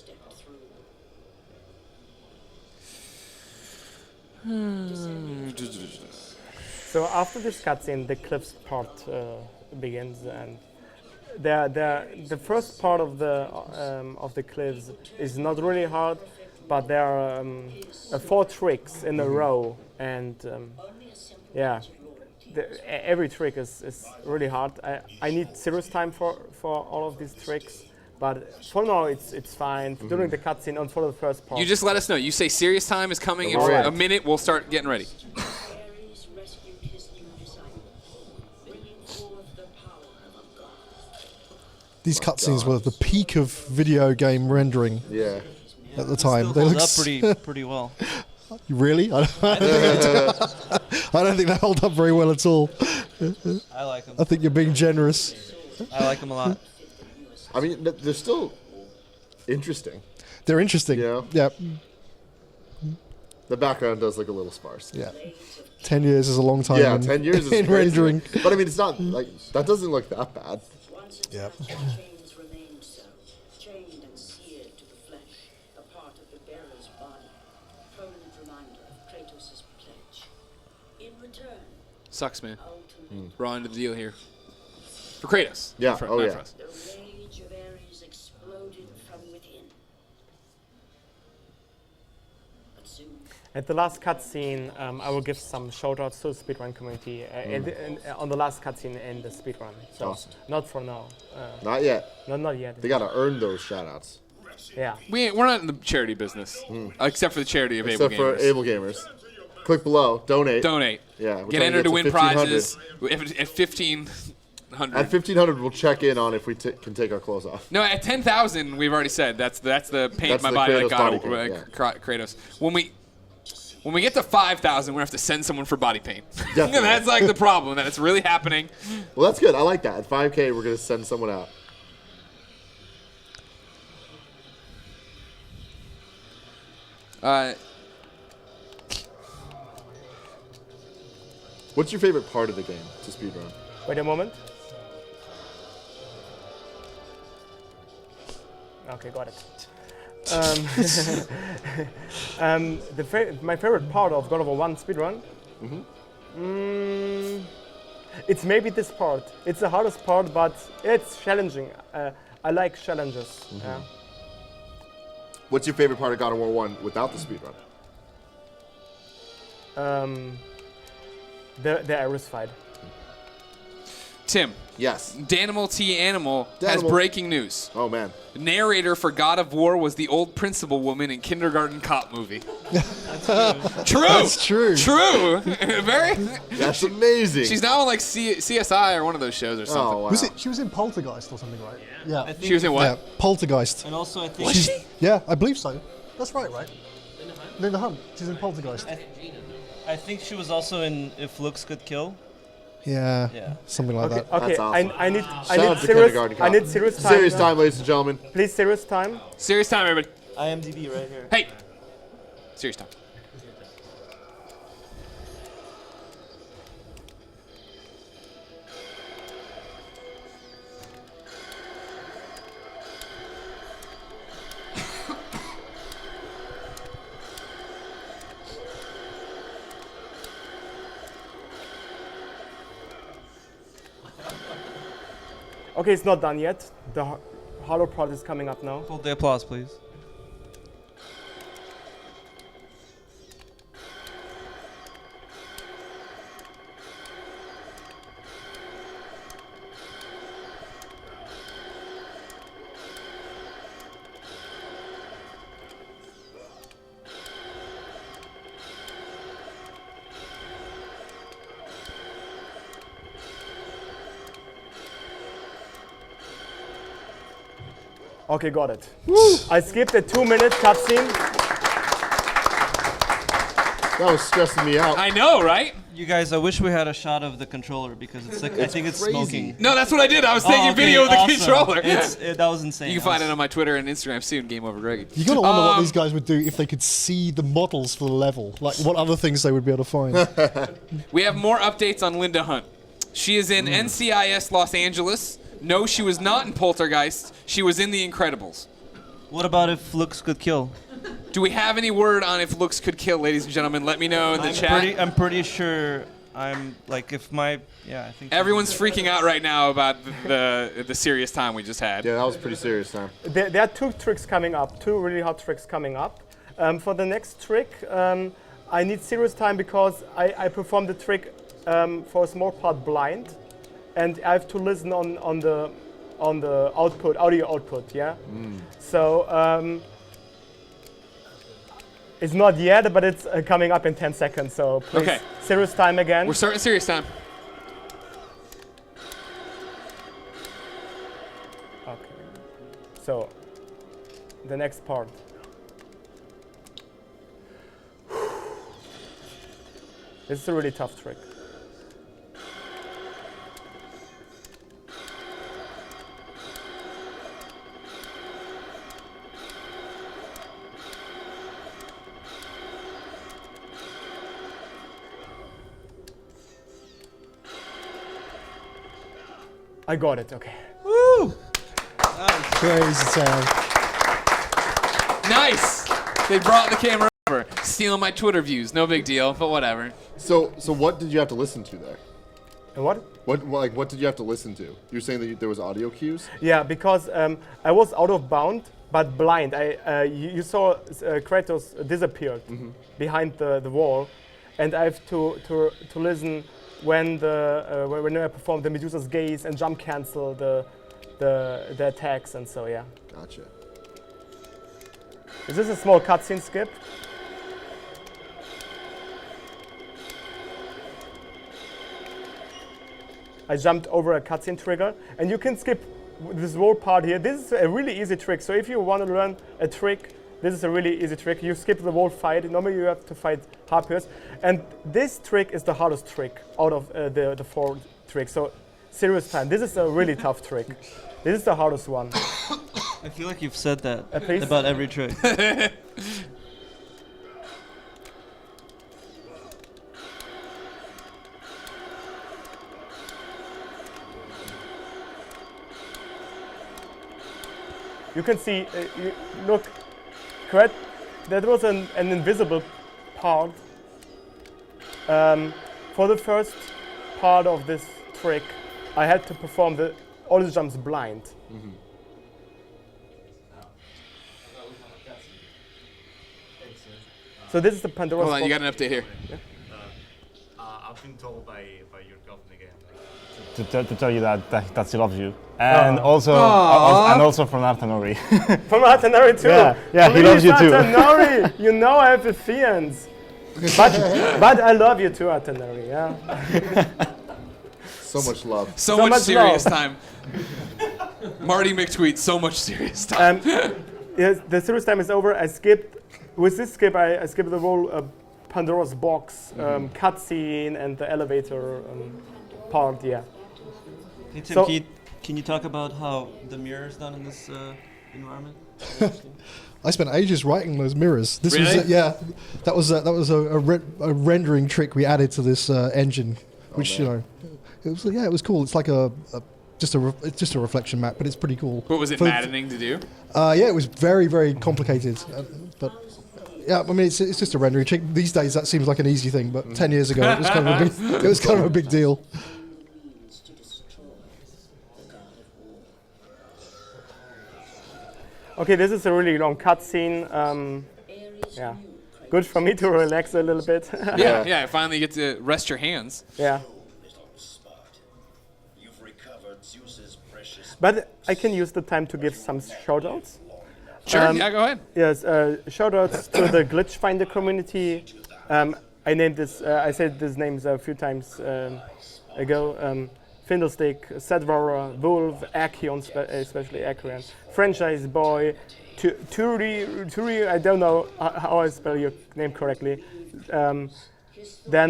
So after this cutscene, the cliffs part begins, and the first part of the cliffs is not really hard, but there are 4 tricks in a row, and every trick is really hard. I need serious time for all of these tricks, but for now it's fine. During the cutscene and for the first part. You just let us know. You say serious time is coming. In a minute, we'll start getting ready. These cutscenes were the peak of video game rendering. Yeah. At the time, they look up pretty well. Really? I don't think they hold up very well at all. I like them. I think you're being generous. I like them a lot. I mean, they're still interesting. They're interesting. You know? Yeah. The background does look a little sparse. Yeah. 10 years is a long time. Yeah, 10 years is in crazy. rendering. But I mean, it's not like that doesn't look that bad. Yeah. Sucks, man. Raw into the deal here. For Kratos. Yeah. For yeah. us. The rage of Ares exploded from within. But soon. At the last cutscene, I will give some shoutouts to the speedrun community on the last cutscene in the speedrun. So awesome. Not for now. Not yet. Not yet. They gotta earn those shoutouts. Yeah. We're not in the charity business, except for the charity of Except Able for Gamers. Able Gamers. Click below. Donate. Donate. Yeah. Get entered to win prizes at 1,500. At 1,500, we'll check in on if we can take our clothes off. No, at 10,000, we've already said that's the paint That's my the body like Kratos God, body paint, Kratos. When we get to 5,000, we're gonna have to send someone for body paint. Definitely. That's like the problem that it's really happening. Well, that's good. I like that. At 5K, we're gonna send someone out. What's your favorite part of the game to speedrun? Wait a moment. Okay, got it. My favorite part of God of War 1 speedrun? It's maybe this part. It's the hardest part, but it's challenging. I like challenges. Yeah. What's your favorite part of God of War 1 without the speedrun? The Iris fight. Tim. Yes. Danimal T. Animal has breaking news. Oh, man. Narrator for God of War was the old principal woman in Kindergarten Cop movie. True. That's true. True. Very. That's amazing. She's now on like CSI or one of those shows or something. Oh, wow. She was in Poltergeist or something, right? Yeah. She was in what? Yeah, Poltergeist. And also, I think Was she? Yeah, I believe so. That's right? Linda Hunt. She's in Poltergeist. I think she was also in If Looks Could Kill. Yeah. Something like that. Okay, That's awesome. I need Shout out to serious. Kindergarten Cop. I need serious time. Serious time, ladies and gentlemen. Please, serious time. Serious time, everybody. IMDb right here. Hey. Serious time. Okay, it's not done yet. The hollow part is coming up now. Hold the applause, please. Okay, got it. I skipped a 2-minute cutscene. That was stressing me out. I know, right? You guys, I wish we had a shot of the controller because it's like I think it's crazy. smoking. No, that's what I did. I was taking video of the awesome. controller. That was insane. You can find it on my Twitter and Instagram soon. Game Over Greggy. You gotta wonder what these guys would do if they could see the models for the level. Like, what other things they would be able to find. We have more updates on Linda Hunt. She is in NCIS Los Angeles. No, she was not in Poltergeist. She was in The Incredibles. What about If Looks Could Kill? Do we have any word on If Looks Could Kill, ladies and gentlemen? Let me know in the chat. I'm pretty sure. I'm like if my I think everyone's freaking out right now about the serious time we just had. Yeah, that was pretty serious time. There are 2 tricks coming up, 2 really hot tricks coming up. For the next trick, I need serious time because I performed the trick for a small part blind, and I have to listen on the output, audio output. Yeah. So. It's not yet, but it's coming up in 10 seconds, so please, Okay. serious time again. We're starting serious time. Okay. So, the next part. This is a really tough trick. I got it, okay. Woo! Crazy time. Nice! They brought the camera over. Stealing my Twitter views. No big deal, but whatever. So what did you have to listen to there? And what? What did you have to listen to? You were saying that there was audio cues? Yeah, because I was out of bound, but blind. You saw Kratos disappeared behind the wall, and I have to listen when I perform the Medusa's gaze and jump cancel the attacks, and so yeah. Gotcha. This is a small cutscene skip. I jumped over a cutscene trigger, and you can skip this whole part here. This is a really easy trick. So if you want to learn a trick, this is a really easy trick. You skip the whole fight. Normally you have to fight harpiers, and this trick is the hardest trick out of the 4 tricks. So serious time. This is a really tough trick. This is the hardest one. I feel like you've said that please? about every trick. You can see, look, correct? That was an invisible part. For the first part of this trick, I had to perform all the jumps blind. Mm-hmm. So this is the Pandora's Hold on, you box. got an update here. Yeah. I've been told by your girlfriend again. To tell you that she loves you, and also Aww. and also from Artanori. From Artanori too. Yeah, he loves you too. Artanori, you know I have a fiance. But I love you too, Artanori. Yeah. So much love. So much serious love. time. Marty McTweet, so much serious time. Yes, the serious time is over. I skipped. With this skip, I skipped the whole Pandora's box cutscene and the elevator part. Yeah. Hey Tim, So- can you talk about how the mirror is done in this environment? I spent ages writing those mirrors. This Really? was that was a rendering trick we added to this engine, which it was cool. It's like it's just a reflection map, but it's pretty cool. But was it maddening to do? Yeah, it was very, very complicated. But yeah, I mean, it's just a rendering trick. These days, that seems like an easy thing, but 10 years ago, it was kind of a big deal. Okay, this is a really long cutscene. Yeah, good for me to relax a little bit. Yeah, finally get to rest your hands. Yeah. But I can use the time to give some shoutouts. Sure, yeah, go ahead. Yes, shoutouts to the Glitch Finder community. I named this. I said these names a few times ago. Fiddlestick, Sedvara, Wolf, Akion, especially Akion, Franchise Boy, Turi, I don't know how I spell your name correctly. Then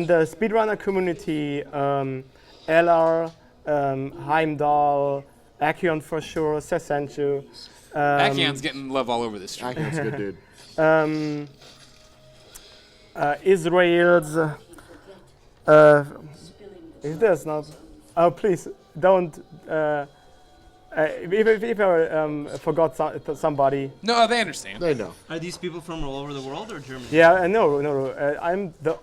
the Speedrunner community, LR, Heimdall, Akion for sure, Sersanju. Akion's getting love all over this stream. Akion's a good dude. Israel's. If there's not. Oh, please don't. If I forgot somebody. No, they understand. They know. Are these people from all over the world or Germany? Yeah, no. I'm the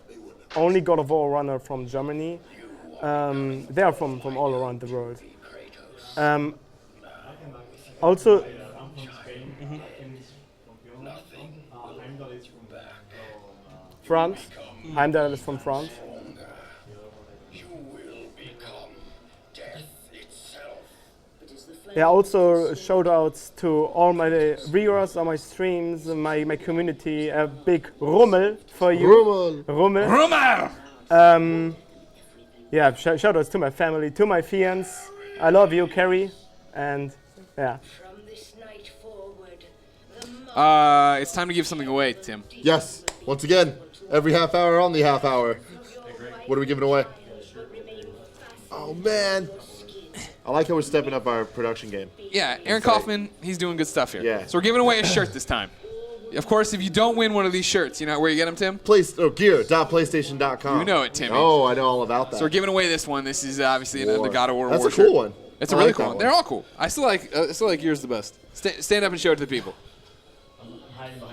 only God of War runner from Germany. They are from all around the world. Also. France. Heimdall is from France. Yeah, also shout-outs to all my viewers on my streams, my community. A big Rummel for you. Rummel! Yeah, shout-outs to my family, to my fiance. I love you, Carrie. And, yeah. It's time to give something away, Tim. Yes. Once again, every half hour on the half hour. What are we giving away? Oh, man. I like how we're stepping up our production game. Yeah, Aaron Kaufman, he's doing good stuff here. Yeah. So we're giving away a shirt this time. Of course, if you don't win one of these shirts, you know where you get them, Tim? Gear.playstation.com. You know it, Timmy. Oh, I know all about that. So we're giving away this one. This is obviously the God of War That's War a cool shirt. one. It's a I really like cool that one. one. They're all cool. I still like yours the best. Stand up and show it to the people.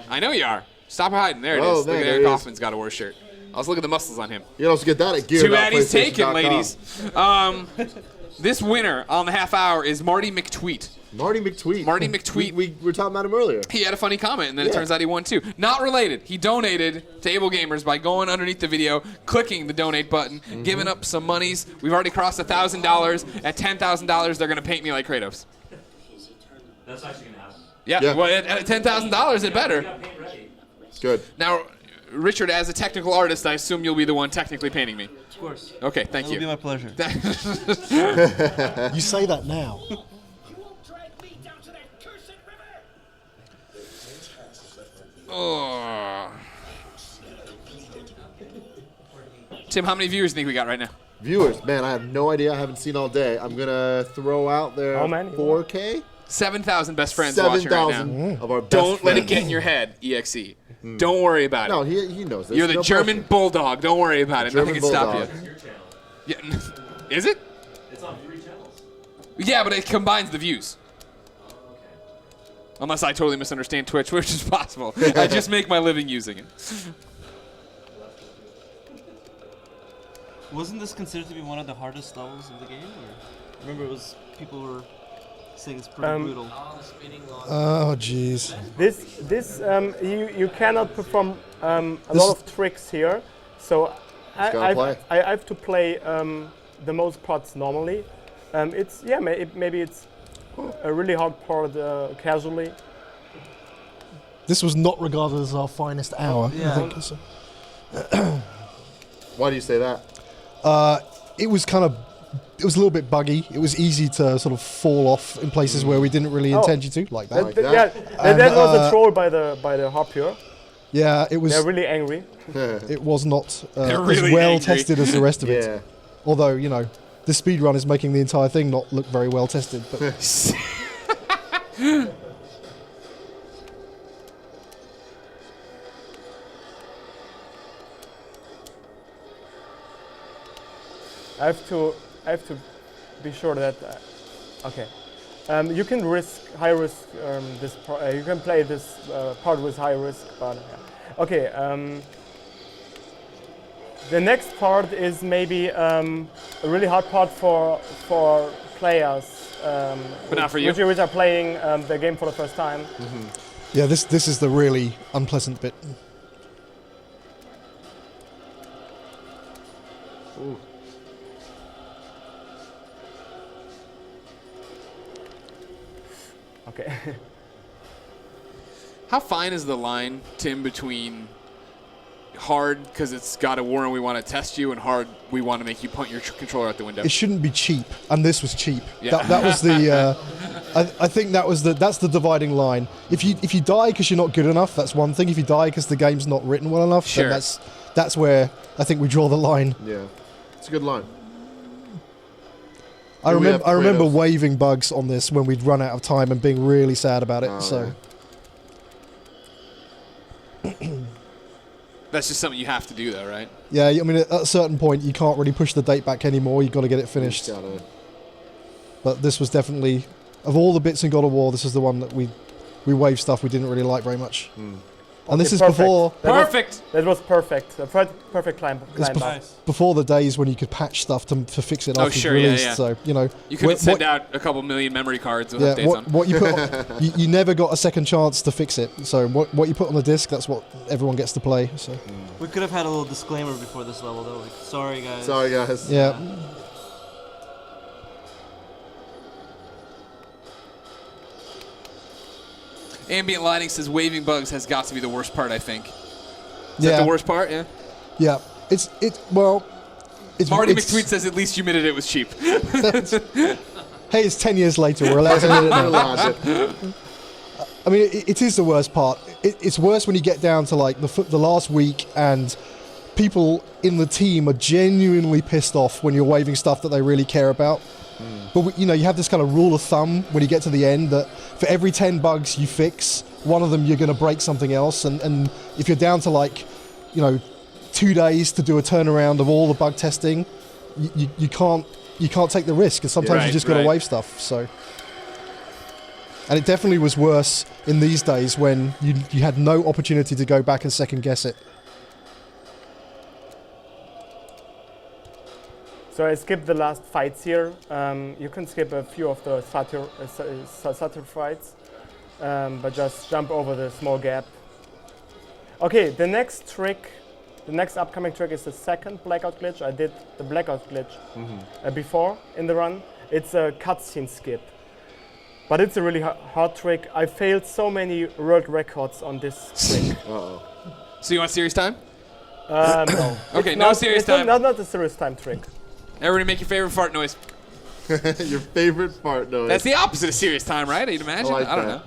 I know you are. Stop hiding. There it is. Man, Look at there Aaron he is. Kaufman's God of War shirt. Let's look at the muscles on him. You can also get that at Too bad he's taken, gear.playstation.com. ladies. This winner on the half hour is Marty McTweet. Marty McTweet. Marty McTweet. We were talking about him earlier. He had a funny comment, and then it turns out he won too. Not related. He donated to Able Gamers by going underneath the video, clicking the donate button, giving up some monies. We've already crossed $1,000. At $10,000, they're going to paint me like Kratos. That's actually going to happen. Yeah. Well, at $10,000, it better. Good. Now, Richard, as a technical artist, I assume you'll be the one technically painting me. Of course. Okay, thank you. It'll be my pleasure. You say that now. Oh. Tim, how many viewers do you think we got right now? Viewers, man, I have no idea. I haven't seen all day. I'm gonna throw out there. How many? 4K. 7,000 best friends watching right now. 7,000 of our best Don't let it friends. get in your head, EXE. Don't worry about it. No, he knows this. You're the No German pressure. bulldog. Don't worry about it. German Nothing can stop bulldog. you. Yeah. Is it? It's on 3 channels. Yeah, but it combines the views. Unless I totally misunderstand Twitch, which is possible. I just make my living using it. Wasn't this considered to be one of the hardest levels of the game? Or? Remember, it was people were saying it's pretty brutal. Oh, jeez. This you cannot perform a lot of tricks here, so I have to play the most parts normally. Maybe it's a really hard part casually. This was not regarded as our finest hour. Yeah. I think. So. Why do you say that? It was a little bit buggy. It was easy to sort of fall off in places where we didn't really intend you to, like that. Like that? Yeah, that was a troll by the harpier. Yeah, it was. They're really angry. It was not really as well angry. tested as the rest of it. Yeah. Although, you know, the speedrun is making the entire thing not look very well tested. But I have to be sure that okay. You can high risk this you can play this part with high risk, but okay. The next part is maybe a really hard part for players. But not for you. Which are playing the game for the first time. yeah, this is the really unpleasant bit. Ooh. Okay. How fine is the line, Tim, between hard because it's got a war and we want to test you, and hard we want to make you point your controller out the window? It shouldn't be cheap, and this was cheap. Yeah. That was the. I think that's the dividing line. If you die because you're not good enough, that's one thing. If you die because the game's not written well enough, Sure. then that's where I think we draw the line. Yeah. It's a good line. I Do we have remember Kratos? waving bugs on this when we'd run out of time and being really sad about it. Oh, so. That's just something you have to do, though, right? Yeah, I mean, at a certain point, you can't really push the date back anymore. You've got to get it finished. But this was definitely, of all the bits in God of War, this is the one that we waved stuff we didn't really like very much. And this is Perfect. before That was perfect. A perfect climb. before the days when you could patch stuff to fix it Oh, after sure, it's yeah, released. yeah. So, you know. You couldn't send out a couple million memory cards with updates on. What you put on, you never got a second chance to fix it. So what you put on the disc, that's what everyone gets to play. So We could have had a little disclaimer before this level, though. Like, sorry, guys. Sorry, guys. Yeah. Ambient lighting says waving bugs has got to be the worst part, I think. Is that the worst part? Yeah. Yeah. It's Marty McTweet says at least you admitted it was cheap. Hey, it's 10 years later. We're allowed to admit it now. I mean, it is the worst part. It's worse when you get down to like the last week and people in the team are genuinely pissed off when you're waving stuff that they really care about. But you have this kind of rule of thumb when you get to the end that for every 10 bugs you fix, one of them you're going to break something else. And if you're down to like, 2 days to do a turnaround of all the bug testing, you can't take the risk. And sometimes you just got to wave stuff. So, and it definitely was worse in these days when you had no opportunity to go back and second guess it. So I skipped the last fights here. You can skip a few of the Satyr fights, but just jump over the small gap. Okay, the next upcoming trick is the second blackout glitch. I did the blackout glitch before in the run. It's a cutscene skip. But it's a really hard trick. I failed so many world records on this trick. So you want serious time? No. Okay, no serious time. Not a serious time trick. Everybody make your favorite fart noise. Your favorite fart noise. That's the opposite of serious time, right? I'd imagine. I don't know.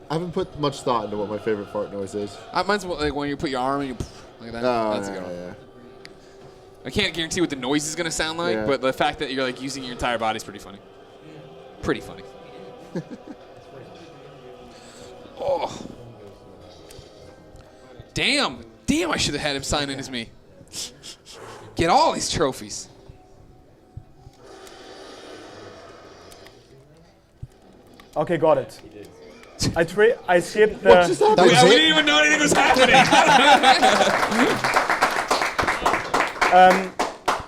I haven't put much thought into what my favorite fart noise is. Mine's like when you put your arm and you like that. That's a good one. Yeah. I can't guarantee what the noise is going to sound like, but the fact that you're like using your entire body is pretty funny. Pretty funny. Oh. Damn, I should have had him sign in as me. Get all these trophies. Okay, got it. I skipped the... We didn't even know anything was happening.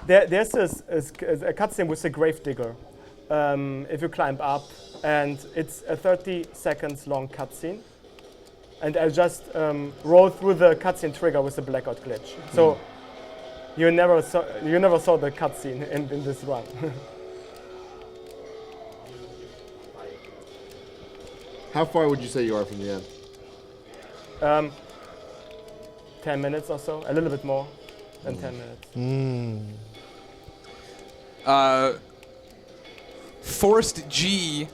There's a cutscene with a gravedigger. If you climb up, and it's a 30 seconds long cutscene. And I just rolled through the cutscene trigger with a blackout glitch. So you never saw the cutscene in this run. How far would you say you are from the end? 10 minutes or so, a little bit more than 10 minutes. Forced G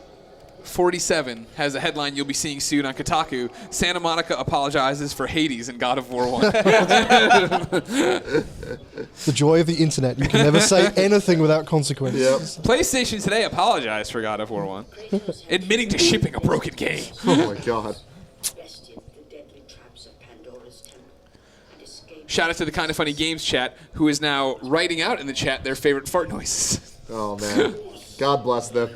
47 has a headline you'll be seeing soon on Kotaku. Santa Monica apologizes for Hades in God of War 1. The joy of the internet. You can never say anything without consequences. Yep. PlayStation today apologized for God of War 1, admitting to shipping a broken game. Oh my god. Shout out to the Kind of Funny Games chat, who is now writing out in the chat their favorite fart noises. Oh man. God bless them.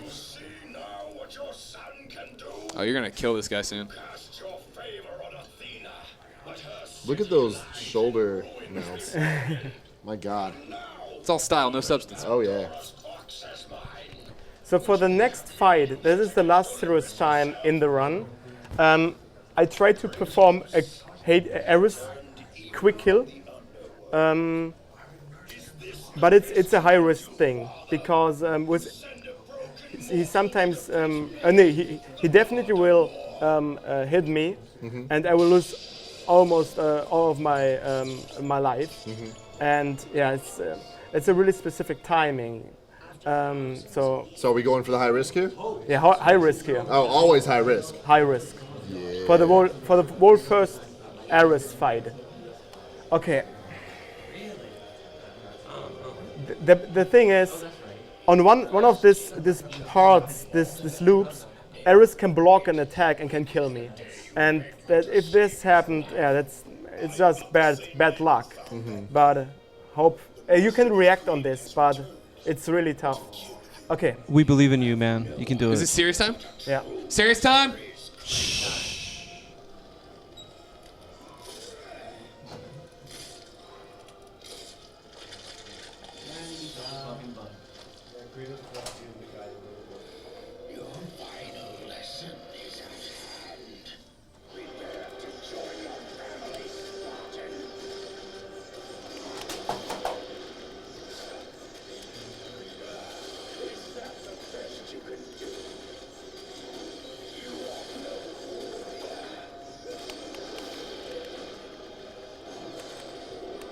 Oh, you're going to kill this guy soon. Look at those shoulder mounts. My god. It's all style, no substance. Oh yeah. So for the next fight, this is the last serious time in the run. I tried to perform a Ares quick kill, but it's a high risk thing because he sometimes he definitely will hit me, and I will lose almost all of my my life, and yeah, it's a really specific timing. So are we going for the high risk here? Yeah, high risk here. Oh, always high risk. High risk. Yeah. For the world first Ares fight. Okay. The thing is, on one of these parts, this loops, Ares can block an attack and can kill me. And that if this happened, yeah, it's just bad luck. But hope you can react on this, but it's really tough. Okay. We believe in you, man. You can do it. Is it serious time? Yeah. Serious time?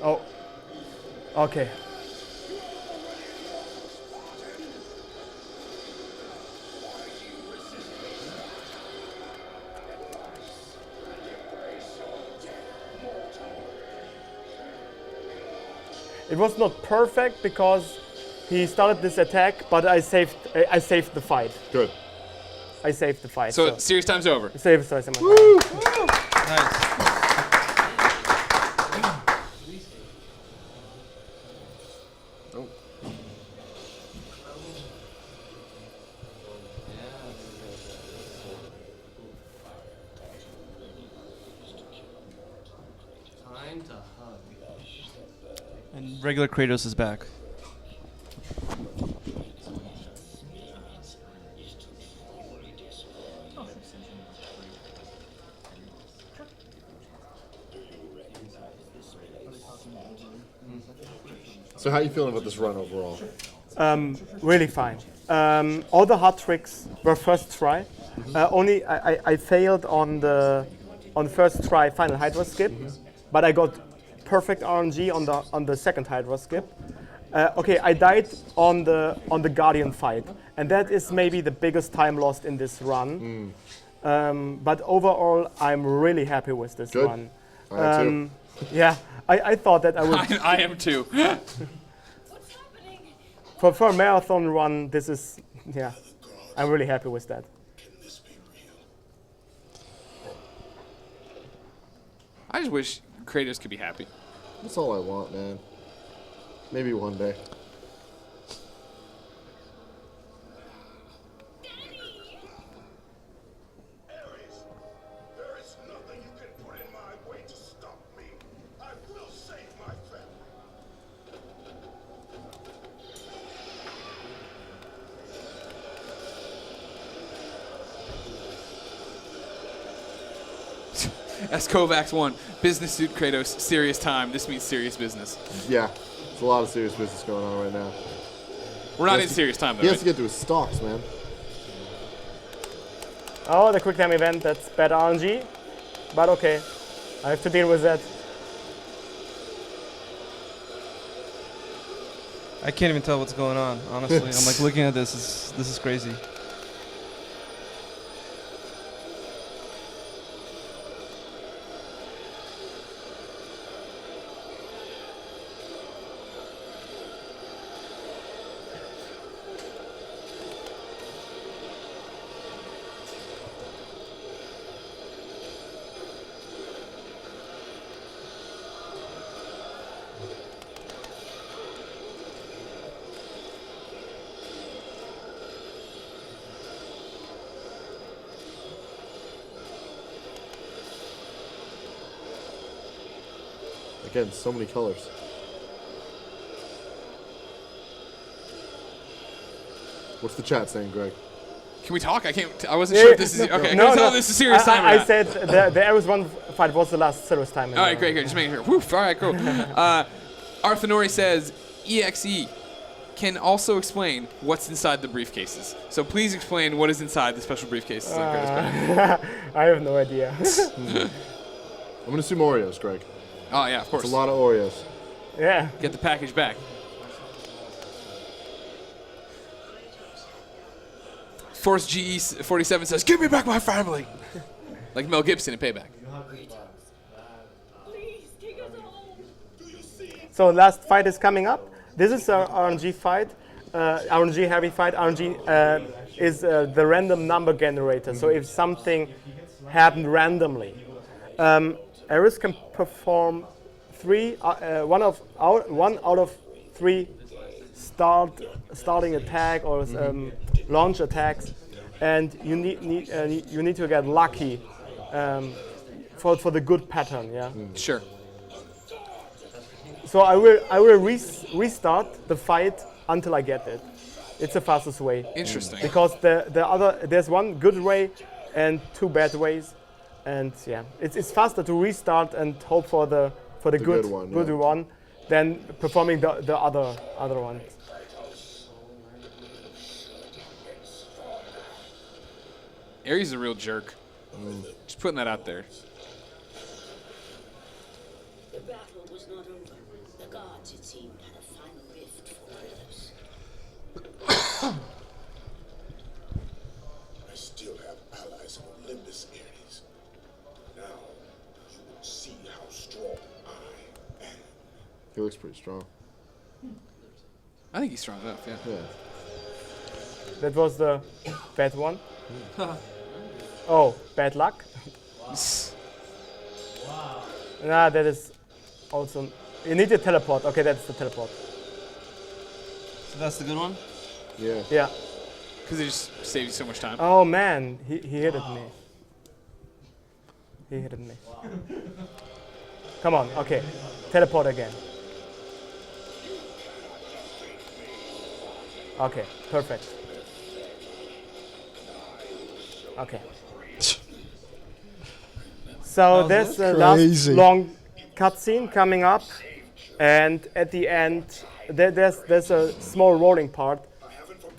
Oh. Okay. It was not perfect because he started this attack, but I saved the fight. Good. I saved the fight. So serious time's over. Saved the fight. Woo! Nice. And regular Kratos is back. So how are you feeling about this run overall? Really fine. All the hard tricks were first try. Only I failed on first try final Hydra skip, but I got perfect RNG on the second Hydra skip. Okay, I died on the Guardian fight, and that is maybe the biggest time lost in this run. But overall, I'm really happy with this run. I am too. Yeah, I thought that I would. I am too. For a marathon run, this is, yeah, I'm really happy with that. I just wish creators could be happy. That's all I want, man. Maybe one day. As Kovacs 1, business suit Kratos, serious time. This means serious business. Yeah, there's a lot of serious business going on right now. We're not in serious time, though. He has to get to his stocks, man. Oh, the quick time event, that's bad RNG. But okay, I have to deal with that. I can't even tell what's going on, honestly. I'm like looking at this is crazy. Again, so many colors. What's the chat saying, Greg? Can we talk? I wasn't sure if this is okay. No, tell this is serious time. I said the Ares 1 fight was the last serious time. All right, great. Just making sure. Woof. All right, cool. Arthanori says EXE can also explain what's inside the briefcases. So please explain what is inside the special briefcases. I have no idea. I'm gonna assume Oreos, Greg. Oh yeah, of course. It's a lot of Oreos. Yeah. Get the package back. Force GE47 says, "Give me back my family," like Mel Gibson in Payback. So last fight is coming up. This is our RNG fight, RNG heavy fight. RNG is the random number generator. So if something happened randomly, Ares can perform one out of three starting attack or launch attacks, and you need to get lucky for the good pattern. Yeah. Sure. So I will restart the fight until I get it. It's the fastest way. Interesting. Because there's one good way and two bad ways, and yeah, it's faster to restart and hope for the good one than performing the other one. Ares is a real jerk. Just putting that out there. The battle was not over. The gods, it seemed, had a final rift for Kratos. I still have allies in Olympus, Ares. Now you will see how strong I am. He looks pretty strong. I think he's strong enough. Yeah. That was the bad one. Oh, bad luck. Nah, that is also. You need to teleport. Okay, that's the teleport. So that's the good one? Yeah. Yeah. Because it just saves you so much time. Oh man, he hit at me. He hit at me. Come on, okay. Teleport again. Okay, perfect. Okay. So there's a last long cutscene coming up. and at the end there's a small rolling part,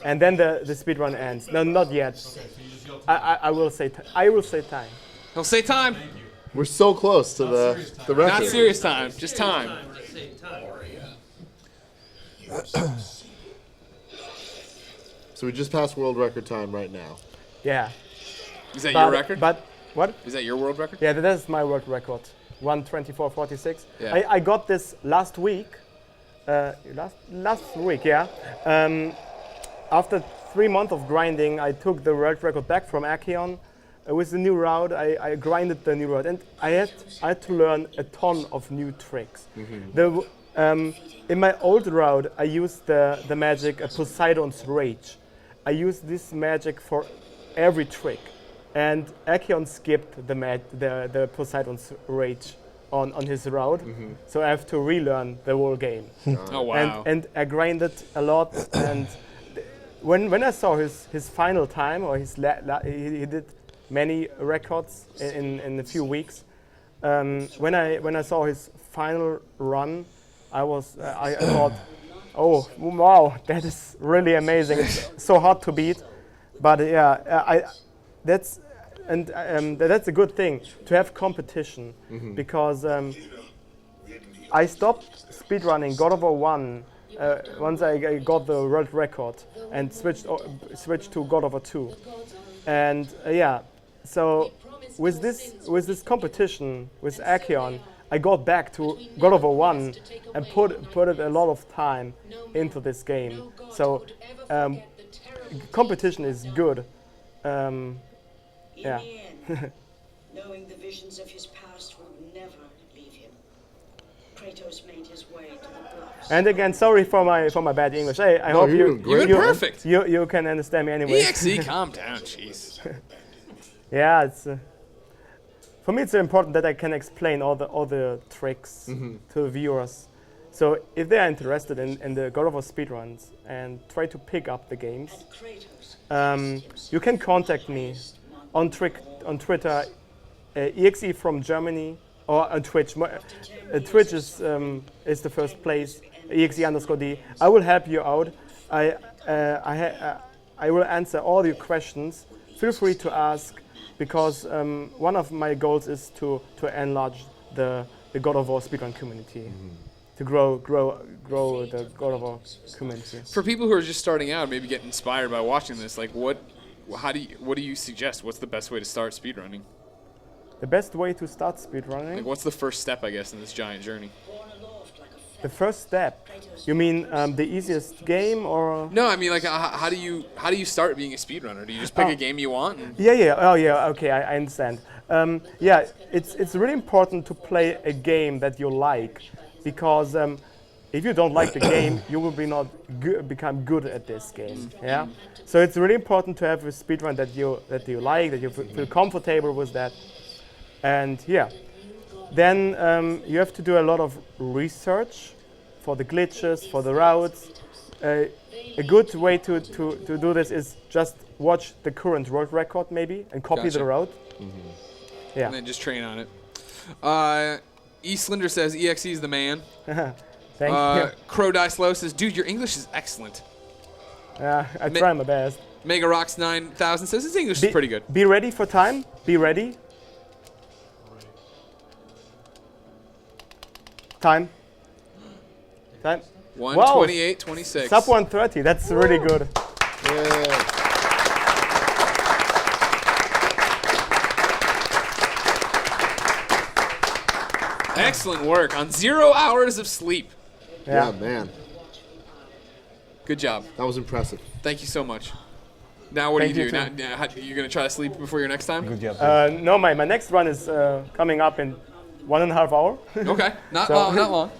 and then the speedrun ends. No, not yet. I will say time. He'll say time. We're so close to the record. Not serious time, just time. So we just passed world record time right now. Yeah. Is that your record? But what? Is that your world record? Yeah, that is my world record. 1:24:46. Yeah. I got this last week. Last week, yeah. After 3 months of grinding, I took the world record back from Acheon. With the new route, I grinded the new route, and I had to learn a ton of new tricks. In my old route, I used the magic Poseidon's Rage. I used this magic for every trick, and Acheon skipped the Poseidon's Rage on his route, so I have to relearn the whole game. Oh wow! And I grinded a lot, and when I saw his final time, or he did many records in a few weeks. When I saw his final run, I thought, oh wow, that is really amazing. It's so hard to beat, but yeah, that's a good thing to have competition, because I stopped speedrunning God of War 1 once I got the world record and switched to God of War 2, and yeah. So with this competition with Acheon, I got back to God of War 1 and put a lot of time into this game. So competition is good. Yeah. Knowing the visions of his past will never leave him, Kratos made his way to the bluffs. And again, sorry for my bad English. I hope you're perfect. You can understand me anyway. EXE, calm down, jeez. Yeah, it's for me. It's important that I can explain all the tricks to viewers. So if they are interested in the God of War speedruns and try to pick up the games, you can contact me on Twitter, EXE from Germany, or on Twitch. Twitch is the first place. EXE_D. I will help you out. I will answer all your questions. Feel free to ask, because one of my goals is to enlarge the God of War speedrun community, to grow the God of War community. For people who are just starting out, maybe get inspired by watching this, like what do you suggest? What's the best way to start speedrunning? The best way to start speedrunning? Like, what's the first step, I guess, in this giant journey? The first step? You mean the easiest game, or? No, I mean, like, how do you start being a speedrunner? Do you just pick a game you want? Yeah. Oh, yeah. Okay, I understand. Yeah, it's really important to play a game that you like, because if you don't like the game, you will not become good at this game. Yeah. So it's really important to have a speedrun that you like, that you feel comfortable with that, and yeah. Then you have to do a lot of research for the glitches, for the routes. A good way to do this is just watch the current world record maybe and copy the route. Yeah. And then just train on it. Eastlander says EXE is the man. Thank you. Crow Dice Low says, dude, your English is excellent. I try my best. Mega Rocks 9000 says his English is pretty good. Be ready for time. Be ready. Time. 1:28:26. Sub 1:30. That's really good. Yeah. Excellent work on 0 hours of sleep. Yeah, man. Good job. That was impressive. Thank you so much. Now what do you do? Thank you Now, you going to try to sleep before your next time? Good job. No, my next run is coming up in 1.5 hours. Okay, not long.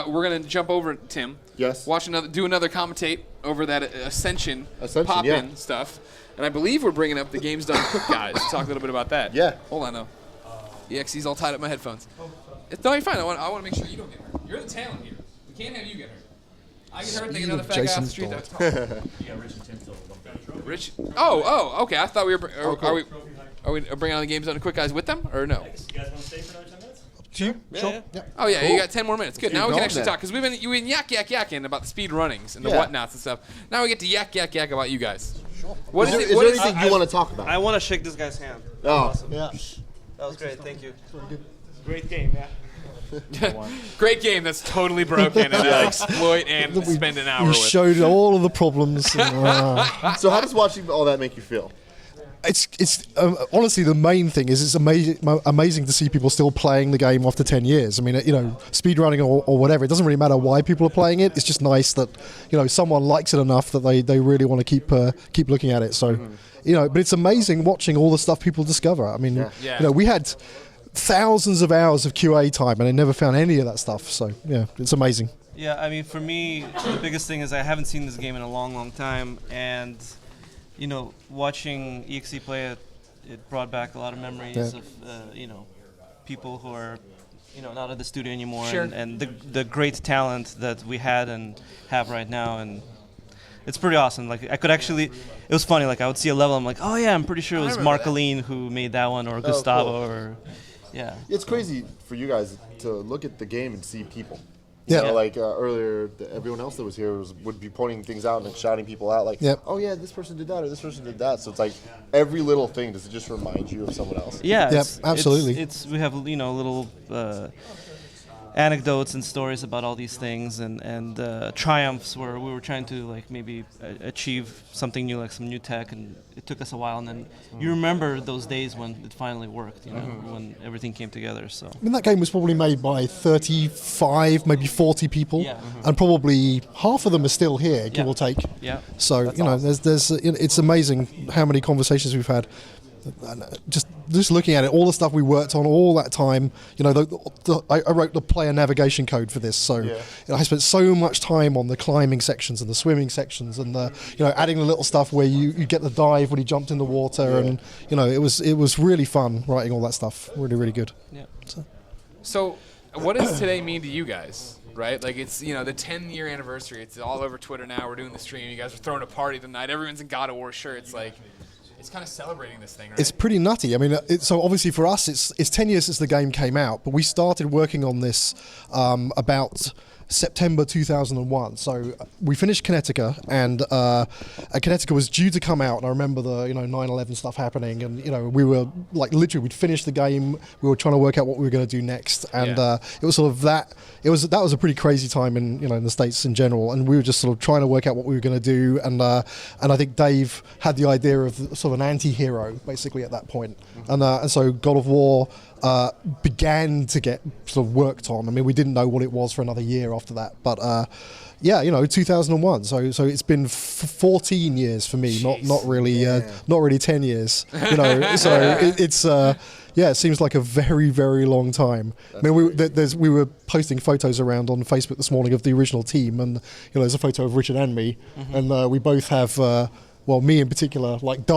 We're gonna jump over, Tim. Yes. Do another commentate over that Ascension pop-in stuff, and I believe we're bringing up the GamesDoneQuick guys to talk a little bit about that. Yeah. Hold on though. EXE's all tied up my headphones. No, you're fine. I want to make sure you don't get hurt. You're the talent here. We can't have you get hurt. I get hurt, they get another fat guy off the street. That's Yeah, Rich and Tim still have Rich. Oh, okay. I thought we were. Are we bringing on the GamesDoneQuick guys with them, or no? You guys want to stay for another 10 minutes? Do you? Yeah, Sure. yeah. Yeah. Oh yeah, Cool. you got 10 more minutes. Good. Keep Now we can going actually then. talk because we've been yakking about the speed runnings and the Yeah. whatnots and stuff. Now we get to yak about you guys. Sure. Is there anything you want to talk about? I want to shake this guy's hand. Oh, Awesome. Yeah. That was great. Thank you. Great game, yeah. Great game that's totally broken and exploit and spend an hour We with. showed all of the problems. And, So how does watching all that make you feel? it's honestly the main thing is it's amazing to see people still playing the game after 10 years. I mean, you know, speedrunning or whatever, it doesn't really matter why people are playing it. It's just nice that, you know, someone likes it enough that they really want to keep looking at it. So, you know, but it's amazing watching all the stuff people discover. I mean, Yeah. you know, we had thousands of hours of QA time and I never found any of that stuff. So, yeah, it's amazing. Yeah, I mean, for me, the biggest thing is I haven't seen this game in a long, long time, and you know, watching EXE play it, it brought back a lot of memories of you know, people who are, you know, not at the studio anymore, Sure. and the great talent that we had and have right now, and it's pretty awesome. Like I could actually, it was funny. Like I would see a level, I'm like, oh yeah, I'm pretty sure it was Marceline who made that one, or Gustavo, cool. or yeah. It's crazy for you guys to look at the game and see people. Yeah. You know, like earlier, everyone else that was here would be pointing things out and shouting people out, like, Yep. "Oh yeah, this person did that or this person did that." So it's like every little thing. Does it just remind you of someone else? Yeah, Yep, it's, absolutely. It's we have, you know, little anecdotes and stories about all these things, and triumphs where we were trying to like maybe achieve something new, like some new tech, and it took us a while, and then you remember those days when it finally worked, you know, when everything came together. So I mean, that game was probably made by 35, maybe 40 people, Yeah. and probably half of them are still here, give Yeah. or take. yeah. So you know, there's it's amazing how many conversations we've had. And, just looking at it, all the stuff we worked on all that time. You know, I wrote the player navigation code for this, so you know, I spent so much time on the climbing sections and the swimming sections, and the, you know, adding the little stuff where you get the dive when he jumped in the water, and you know, it was really fun writing all that stuff. Really good. Yeah. So, what does today mean to you guys? Right, like it's, you know, the 10-year anniversary. It's all over Twitter now. We're doing the stream. You guys are throwing a party tonight. Everyone's in God of War shirts. Like, it's kind of celebrating this thing, right? It's pretty nutty. I mean, so obviously for us, it's 10 years since the game came out, but we started working on this about September 2001. So we finished Kinetica, and Kinetica was due to come out. And I remember the 9/11 stuff happening, and you know, we were like literally we'd finished the game. We were trying to work out what we were going to do next, and it was sort of that. That was a pretty crazy time in the States in general, and we were just sort of trying to work out what we were going to do. And I think Dave had the idea of sort of an anti-hero basically at that point, and so God of War began to get sort of worked on. I mean, we didn't know what it was for another year after that, but yeah, 2001. So it's been 14 years for me, not really 10 years. You know, so it's it seems like a very, very long time. I mean, we were posting photos around on Facebook this morning of the original team, and there's a photo of Richard and me, and we both have. Well, me in particular, like dark